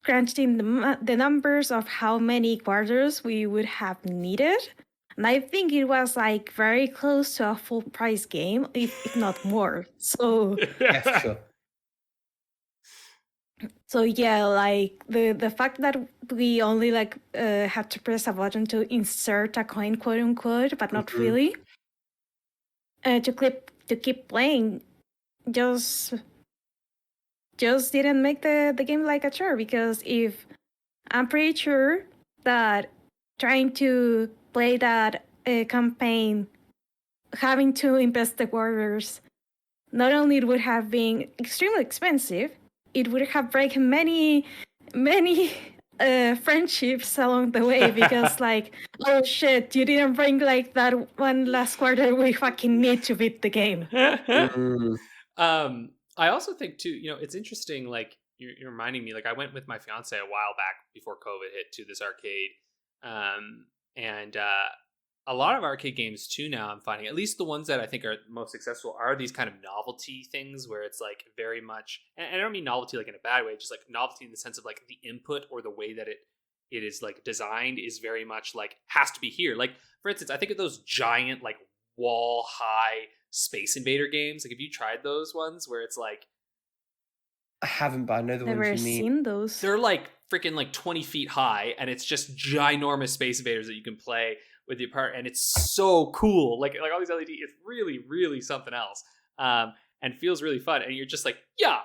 crunching the numbers of how many quarters we would have needed. And I think it was like very close to a full price game, if not more. So yeah, for sure. So yeah, like the fact that we only like had to press a button to insert a coin, quote unquote, but not really, to keep playing, just didn't make the game like a chore. Because if I'm pretty sure that trying to play that campaign, having to invest the quarters, not only it would have been extremely expensive, it would have broken many friendships along the way, because like, oh shit, you didn't bring like that one last quarter we fucking need to beat the game. I also think too, it's interesting, like you're reminding me, like I went with my fiance a while back before COVID hit to this arcade, and a lot of arcade games too now, I'm finding, at least the ones that I think are most successful, are these kind of novelty things where it's like very much, and I don't mean novelty like in a bad way, just like novelty in the sense of like the input or the way that it is like designed is very much like has to be here. Like for instance, I think of those giant like wall high Space Invader games. Like have you tried those ones where it's like, I haven't, but I know the ones you mean. Never seen those. They're like freaking like 20 feet high, and it's just ginormous Space Invaders that you can play with your partner, and it's so cool. Like all these LED, it's really, really something else, and feels really fun. And you're just like, yeah,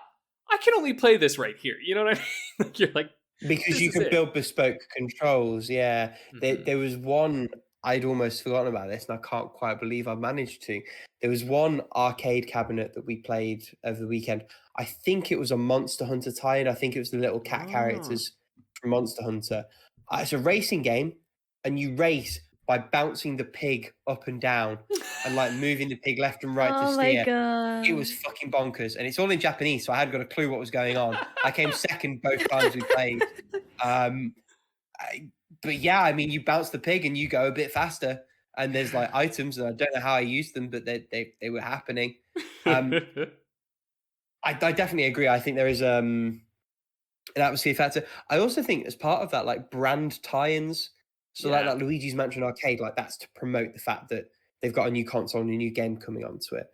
I can only play this right here. You know what I mean? Like you're like, because you can build bespoke controls. Yeah, there was one. I'd almost forgotten about this, and I can't quite believe I managed to. There was one arcade cabinet that we played over the weekend. I think it was a Monster Hunter tie-in. I think it was the little cat characters from Monster Hunter. It's a racing game, and you race by bouncing the pig up and down and like moving the pig left and right to steer. My God. It was fucking bonkers, and it's all in Japanese, so I hadn't got a clue what was going on. I came second both times we played. But yeah, I mean, you bounce the pig and you go a bit faster, and there's like items, and I don't know how I used them, but they were happening. I definitely agree. I think there is an atmosphere factor. I also think as part of that, like brand tie-ins, so like that Luigi's Mansion Arcade, like that's to promote the fact that they've got a new console and a new game coming onto it.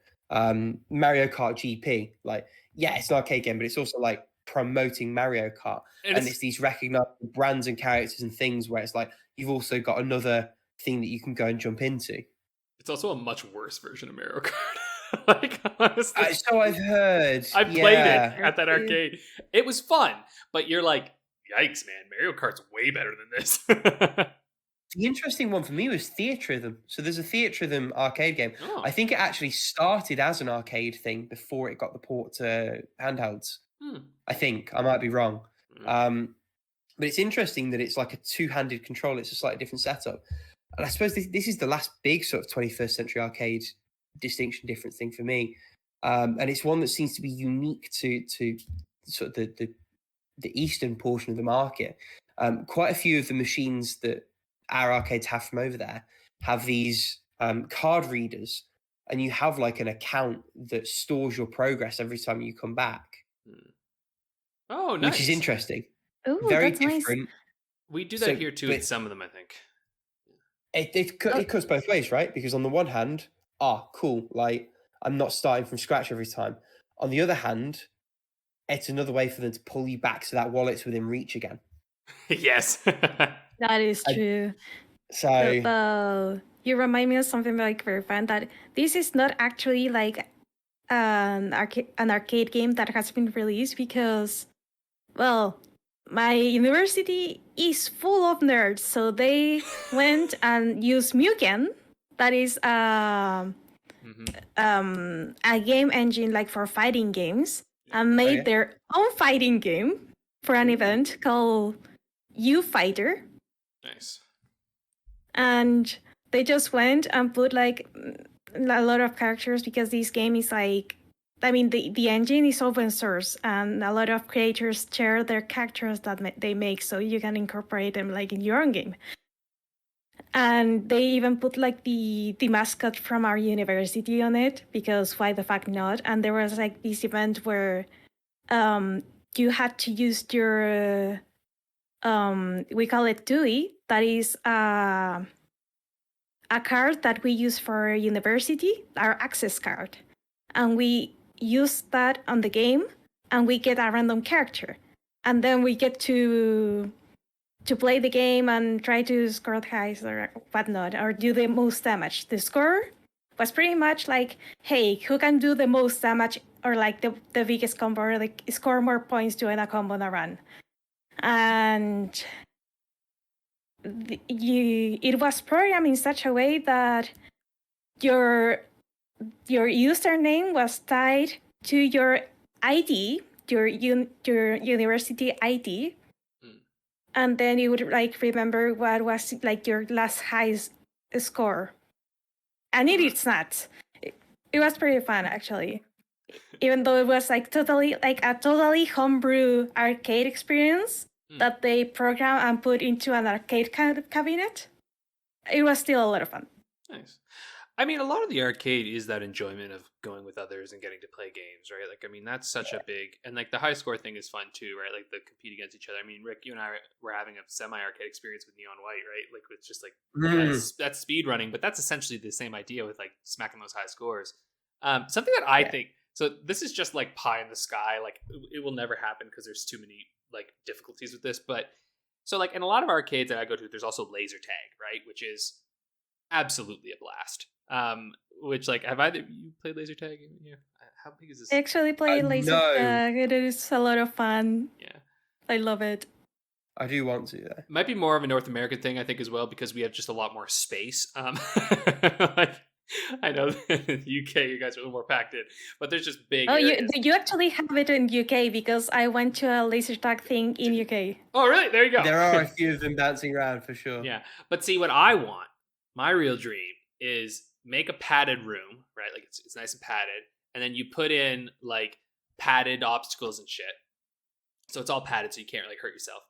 Mario Kart GP, like it's an arcade game, but it's also like promoting Mario Kart, and it's these recognized brands and characters and things where it's like you've also got another thing that you can go and jump into. It's also a much worse version of Mario Kart. Like, honestly, So I've heard. I played it at that arcade. It was fun, but you're like, yikes, man! Mario Kart's way better than this. The interesting one for me was Theatrhythm. So there's a Theatrhythm arcade game. Oh. I think it actually started as an arcade thing before it got the port to handhelds. I think. I might be wrong. But it's interesting that it's like a two-handed control. It's a slightly different setup. And I suppose this is the last big sort of 21st century arcade distinction difference thing for me. And it's one that seems to be unique to sort of the eastern portion of the market. Quite a few of the machines that our arcades have from over there have these card readers, and you have like an account that stores your progress every time you come back. Oh, nice. Which is interesting. Ooh, Very that's nice. different. We do that here too with some of them, I think. It cuts both ways, right? Because on the one hand, cool, like I'm not starting from scratch every time. On the other hand, it's another way for them to pull you back so that wallet's within reach again. Yes. That is true. So you remind me of something like very fun, that this is not actually like an arcade game that has been released because, well, my university is full of nerds, so they went and used Mugen, that is a game engine like for fighting games, and made their own fighting game for an event called U Fighter. Nice. And they just went and put like a lot of characters, because this game is like, I mean, the engine is open source, and a lot of creators share their characters that they make, so you can incorporate them like in your own game. And they even put like the mascot from our university on it, because why the fuck not? And there was like this event where you had to use your we call it DUI, that is a card that we use for university, our access card, and we use that on the game, and we get a random character, and then we get to play the game and try to score the highest or whatnot, or do the most damage. The score was pretty much like, hey, who can do the most damage, or like the biggest combo, or like score more points doing a combo in a run. And it was programmed in such a way that your username was tied to your ID, your university ID, and then you would like remember what was like your last highest score. And it's not. It was pretty fun, actually, even though it was like a totally homebrew arcade experience that they program and put into an arcade cabinet. It was still a lot of fun. Nice. I mean, a lot of the arcade is that enjoyment of going with others and getting to play games, right? Like, I mean, that's such a big, and like the high score thing is fun too, right? Like the compete against each other. I mean, Rick, you and I were having a semi-arcade experience with Neon White, right? Like it's just like that's speed running, but that's essentially the same idea with like smacking those high scores. Something that I think, so this is just like pie in the sky, like it will never happen because there's too many like difficulties with this. But so like in a lot of arcades that I go to, there's also laser tag, right? Which is absolutely a blast. Which like, have either you played laser tag in here? How big is this? I actually played laser tag. It is a lot of fun. Yeah, I love it. I do want to. It might be more of a North American thing, I think, as well, because we have just a lot more space. Like, I know in the UK you guys are a little more packed in, but there's just big. Oh, you actually have it in UK, because I went to a laser tag thing in UK. Oh, really? There you go. There are a few of them bouncing around for sure. Yeah, but see, what I want, my real dream, is make a padded room, right? Like it's nice and padded, and then you put in like padded obstacles and shit, so it's all padded, so you can't really hurt yourself.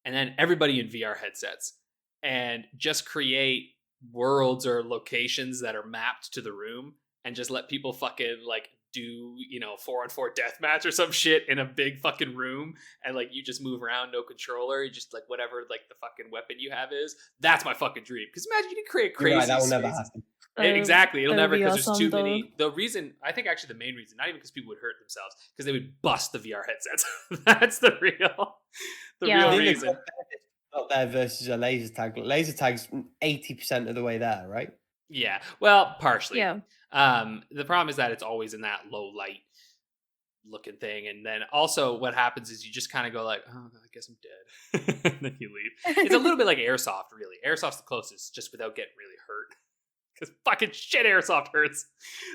And then everybody in VR headsets, and just create worlds or locations that are mapped to the room, and just let people fucking like do 4-on-4 deathmatch or some shit in a big fucking room, and like you just move around, no controller, you just like whatever like the fucking weapon you have is. That's my fucking dream. Because imagine you can create crazy. Right, that will never happen. Exactly, it'll never, because awesome, there's too many. The reason, I think actually the main reason, not even because people would hurt themselves, because they would bust the VR headsets. That's the real reason. Not there versus a laser tag. Laser tag's 80% of the way there, right? Yeah, well, partially. Yeah. The problem is that it's always in that low light looking thing, and then also what happens is you just kind of go like, oh, I guess I'm dead, and then you leave. It's a little bit like airsoft, really. Airsoft's the closest, just without getting really hurt. Because fucking shit, airsoft hurts.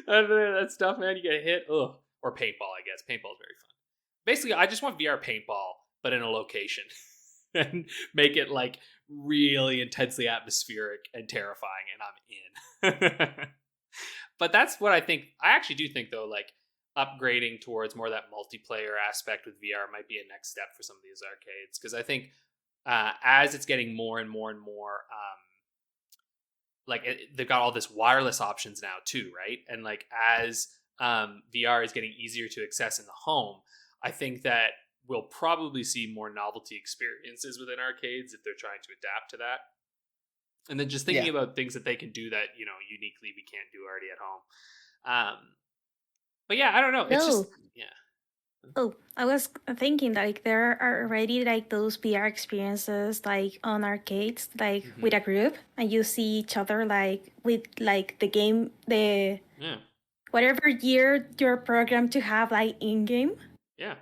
That stuff, man, you get hit. Ugh. Or paintball, I guess. Paintball is very fun. Basically, I just want VR paintball, but in a location, and make it like really intensely atmospheric and terrifying, and I'm in. But that's what I think. I actually do think, though, like upgrading towards more of that multiplayer aspect with VR might be a next step for some of these arcades, because I think as it's getting more and more and more, they've got all this wireless options now too, right? And like as VR is getting easier to access in the home, I think that we'll probably see more novelty experiences within arcades if they're trying to adapt to that. And then just thinking about things that they can do that, you know, uniquely we can't do already at home. But yeah, I don't know. It's just, yeah. Oh, I was thinking like there are already like those VR experiences like on arcades, like with a group, and you see each other like with like the game, whatever year you're programmed to have like in game. Yeah.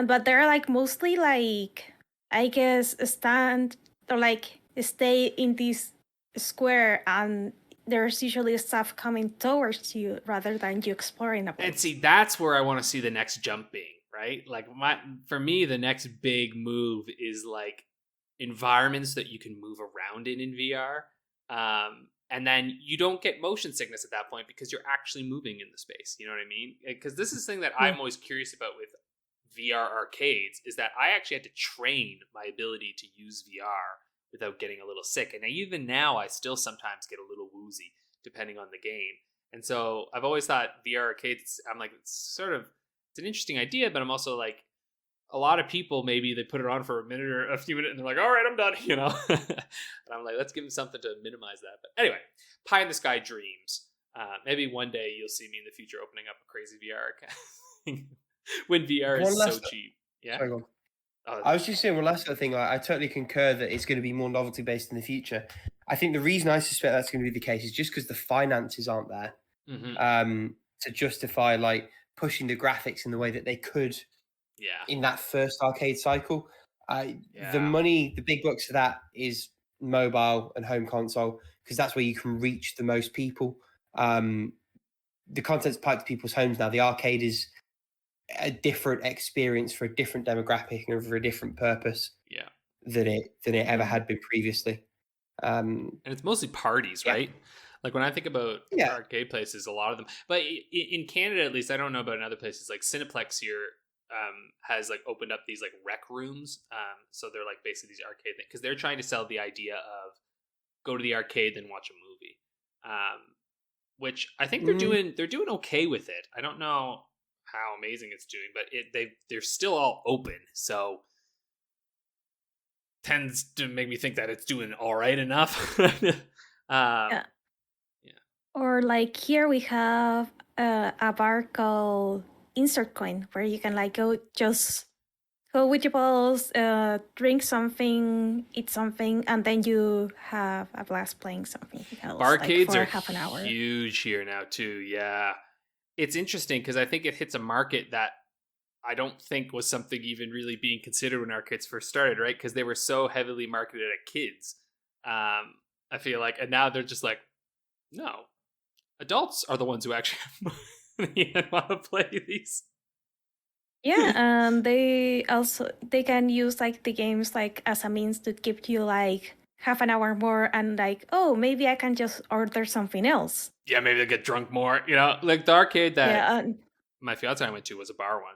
But they're like mostly like, I guess, stand or like stay in this square, and there's usually stuff coming towards you rather than you exploring a place. And see, that's where I want to see the next jump being, right? Like for me, the next big move is like environments that you can move around in VR. And then you don't get motion sickness at that point because you're actually moving in the space. You know what I mean? Because this is the thing that I'm always curious about with VR arcades, is that I actually had to train my ability to use VR without getting a little sick. And even now, I still sometimes get a little woozy depending on the game. And so I've always thought VR arcades, I'm like, it's an interesting idea, but I'm also like, a lot of people, maybe they put it on for a minute or a few minutes and they're like, all right, I'm done, you know? And I'm like, let's give them something to minimize that. But anyway, pie in the sky dreams. Maybe one day you'll see me in the future opening up a crazy VR account when VR is so cheap. Yeah. Sorry, go on. I was just saying one last thing. I totally concur that it's going to be more novelty based in the future. I think the reason I suspect that's going to be the case is just because the finances aren't there to justify like pushing the graphics in the way that they could in that first arcade cycle. The money, the big bucks for that is mobile and home console, because that's where you can reach the most people. The content's piped to people's homes now. The arcade is a different experience for a different demographic and for a different purpose than it ever had been previously. And it's mostly parties, right? Like when I think about arcade places, a lot of them, but in Canada at least, I don't know about in other places, like Cineplex here has like opened up these like rec rooms. So they're like basically these arcade things, because they're trying to sell the idea of go to the arcade then watch a movie, which I think they're doing okay with it. I don't know how amazing it's doing, but they're still all open, so tends to make me think that it's doing all right enough. Or like here we have a bar called Insert Coin, where you can like go with your balls, drink something, eat something, and then you have a blast playing something else. Barcades like, for are half an hour. Huge here now too. Yeah. It's interesting because I think it hits a market that I don't think was something even really being considered when arcades first started, right? Because they were so heavily marketed at kids. I feel like, and now they're just like, no, adults are the ones who actually have money and want to play these. Yeah, and they can use like the games like as a means to give you like half an hour more, and like, oh, maybe I can just order something else. Yeah, maybe they'll get drunk more, you know? Like the arcade that my fiance and I went to was a bar one,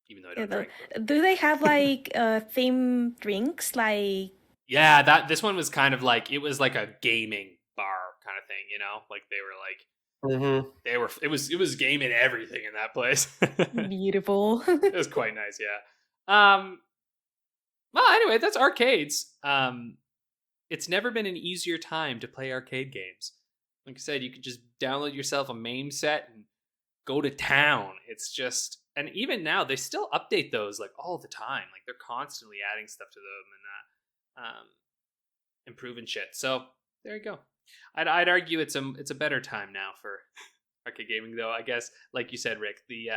even though I don't drink. Do they have like themed drinks? Like this one was kind of like, it was like a gaming bar kind of thing, you know? Like they were like, it was gaming everything in that place. Beautiful. It was quite nice, Well, anyway, that's arcades. It's never been an easier time to play arcade games. Like I said, you could just download yourself a MAME set and go to town. It's just, and even now they still update those like all the time. Like they're constantly adding stuff to them and improving shit. So There you go. I'd argue it's a better time now for arcade gaming, though. I guess, like you said, Rick, the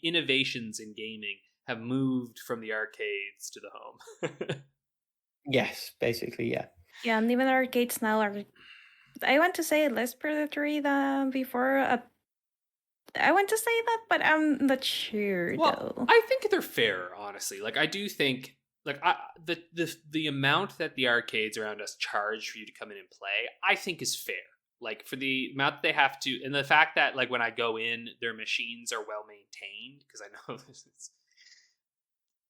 innovations in gaming have moved from the arcades to the home. Yes, basically, yeah. Yeah, and even arcades now are, I want to say, less predatory than before. I want to say that, but I'm not sure, though. I think they're fair, honestly. Like, I do think, like, the amount that the arcades around us charge for you to come in and play, I think is fair. Like, for the amount that they have to, and the fact that, like, when I go in, their machines are well maintained, because I know this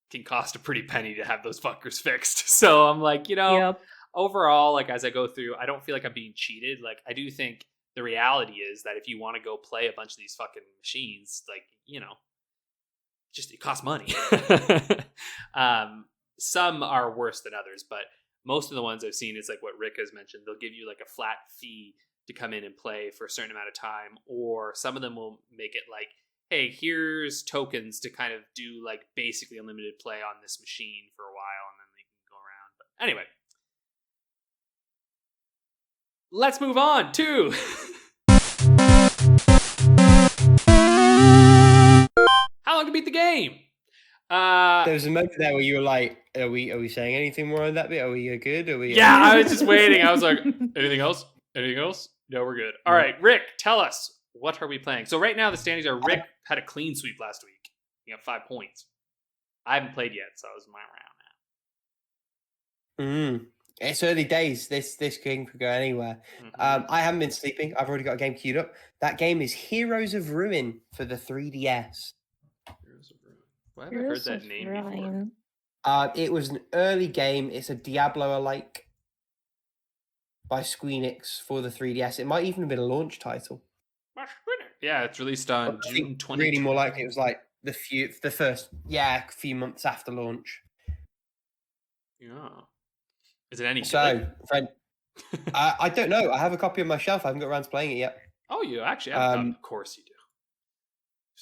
can cost a pretty penny to have those fuckers fixed. So I'm like, Yep. overall, like, as I go through, I don't feel like I'm being cheated. Like, I do think the reality is that if you want to go play a bunch of these fucking machines, like, just it costs money. Some are worse than others, but most of the ones I've seen is like what Rick has mentioned. They'll give you like a flat fee to come in and play for a certain amount of time, or some of them will make it like, hey, here's tokens to kind of do like basically unlimited play on this machine for a while, and then they can go around. But anyway, let's move on to how long to beat the game. There was a moment there where you were like, "Are we saying anything more on that bit? Are we good? Are we?" Yeah, I was just waiting. I was like, anything else? Anything else? No, we're good. All right, Rick, tell us, what are we playing? So right now the standings are Rick had a clean sweep last week. He got 5 points. I haven't played yet, so it was my round now. It's early days. This game could go anywhere. Mm-hmm. I haven't been sleeping. I've already got a game queued up. That game is Heroes of Ruin for the 3DS. Heroes of Ruin. Well, I haven't heard that name before. It was an early game. It's a Diablo-alike by Squeenix for the 3DS. It might even have been a launch title. Yeah, it's released on June 20. Really, more likely it was like the first few months after launch. Yeah. Is it any good? So, friend, I don't know. I have a copy on my shelf. I haven't got around to playing it yet. Oh, you actually have? Of course you do.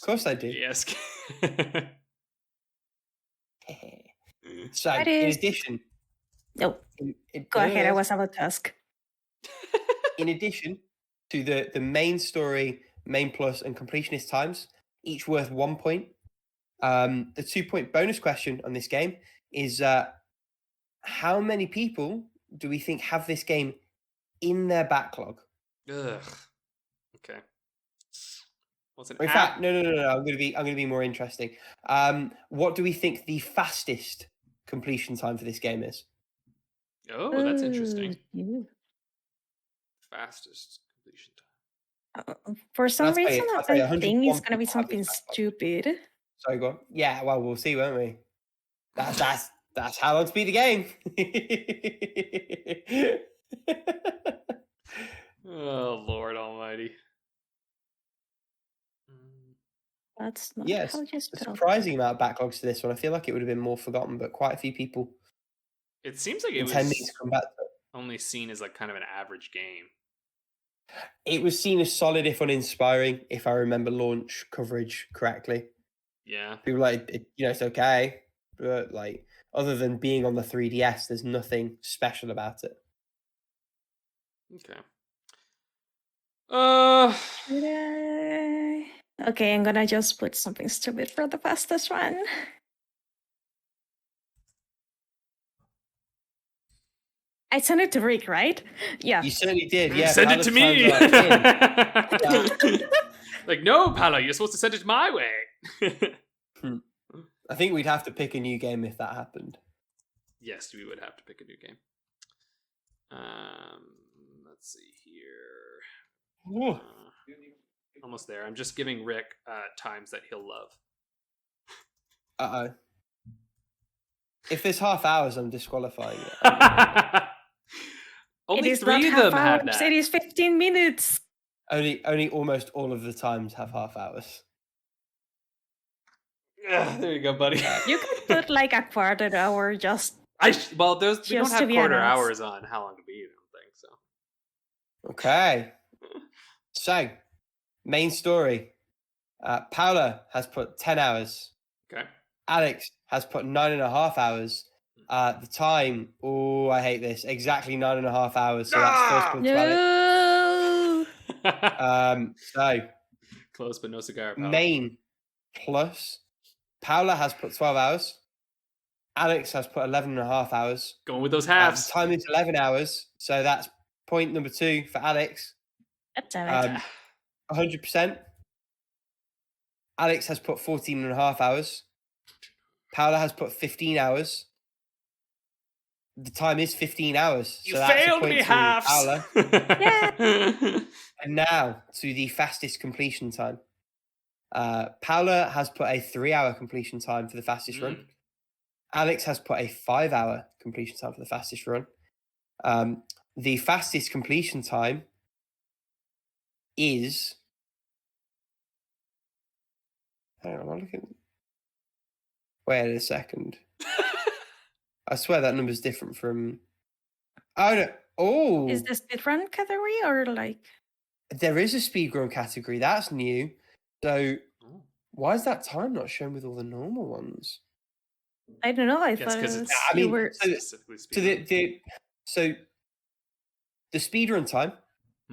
Of course I do. Yes. So, in addition... Nope. Go ahead, I was about to ask. In addition to the main story, main plus, and completionist times, each worth 1 point, the 2-point bonus question on this game is how many people do we think have this game in their backlog? Ugh. Okay. In fact, no. I'm going to be more interesting. What do we think the fastest completion time for this game is? Oh, that's interesting. Fastest completion time. For some reason, I think it's going to be something stupid. Sorry, go on. Yeah, well, we'll see, won't we? That's how long to beat the game. Oh, Lord Almighty. That's not yes, a surprising amount of backlogs to this one. I feel like it would have been more forgotten, but quite a few people. It seems like it was to come back to it. Only seen as like kind of an average game. It was seen as solid, if uninspiring, if I remember launch coverage correctly. Yeah. People were like, it's okay, but like, other than being on the 3DS, there's nothing special about it. Okay. Okay, I'm gonna just put something stupid for the fastest one. I sent it to Rick, right? Yeah. You certainly did. You yeah. sent it to me. Like, no, Paula, you're supposed to send it my way. I think we'd have to pick a new game if that happened. Yes, we would have to pick a new game. Let's see here. Almost there. I'm just giving Rick times that he'll love. Uh-oh. If there's half hours, I'm disqualifying it. Only 3 of them have that. It is 15 minutes. Only almost all of the times have half hours. Yeah, there you go, buddy. You could put like a quarter hour just. We don't have quarter hours on How Long to Beat. I don't think so. Okay. So, main story. Paula has put 10 hours. Okay. Alex has put 9.5 hours. The time, I hate this. Exactly 9.5 hours. So that's first point to Alex. No. So close, but no cigar. Paula. main plus. Paula has put 12 hours. Alex has put 11.5 hours. Going with those halves. The time is 11 hours. So that's point number 2 for Alex. That's all right. 100%. Alex has put 14.5 hours. Paula has put 15 hours. The time is 15 hours. You so that's failed a point me, to halves. Paula. Yeah. And now to the fastest completion time. Paula has put a 3-hour completion time for the fastest run. Alex has put a 5-hour completion time for the fastest run. The fastest completion time is... Hang on, I'm looking... Wait a second. I swear that number's different from... Oh, no. Oh! Is this different category or like... There is a speedrun category. That's new. So why is that time not shown with all the normal ones? I don't know. I Guess thought 'cause it it's- was, I mean, you were... Specifically So speaking. the speedrun time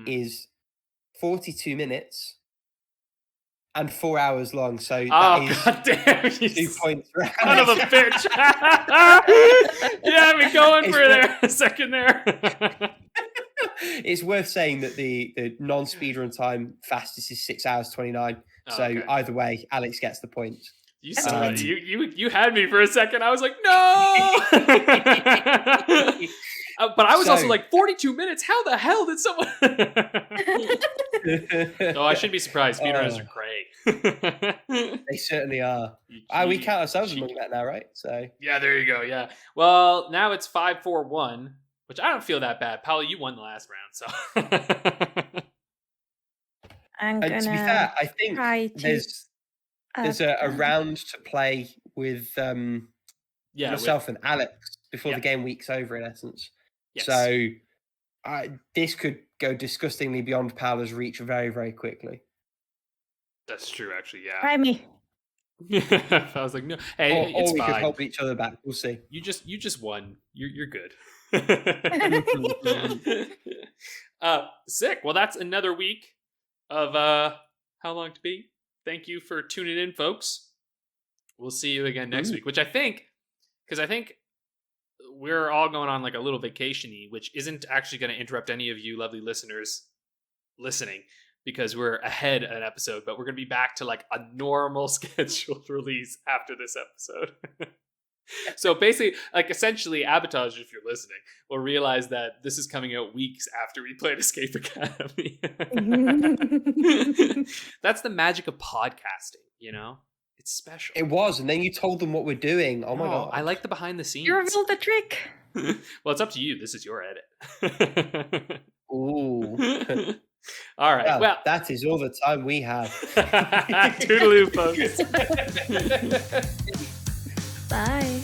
is 42 minutes and 4 hours long. So that is God damn, you 2 points. son of a bitch. You had me going for there a second there. It's worth saying that the non-speedrun time fastest is 6 hours 29. Oh, So okay. either way, Alex gets the point. You That's son of a- right. you had me for a second. I was like, no. But I was also So- like 42 minutes. How the hell did someone? Oh, I shouldn't be surprised. Speedrunners are great. They certainly are. We count ourselves among that now, right? So Yeah, there you go. Yeah. Well, now it's 5-4-1, which I don't feel that bad. Paula, you won the last round, so. I'm and to be gonna fair, I think try to... there's a round to play with Yeah. myself and Alex before Yeah. the game week's over, in essence. Yes. So this could go disgustingly beyond Paula's reach very, very quickly. That's true, actually. Yeah. Try me. I was like, no. Hey, Or it's we could fine. hold each other back. We'll see. You just won. You're good. Sick. Well, that's another week of How Long to Beat. Thank you for tuning in, folks. We'll see you again next week, which I think we're all going on like a little vacation-y, which isn't actually going to interrupt any of you lovely listeners listening, because we're ahead an episode, but we're going to be back to like a normal scheduled release after this episode. So basically, like essentially, Abatage, if you're listening, will realize that this is coming out weeks after we played Escape Academy. That's the magic of podcasting, you know? It's special. It was, and then you told them what we're doing. Oh my god! I like the behind the scenes. You revealed the trick. Well, it's up to you. This is your edit. Ooh. All right. Well, that is all the time we have. toodaloo, folks. Bye.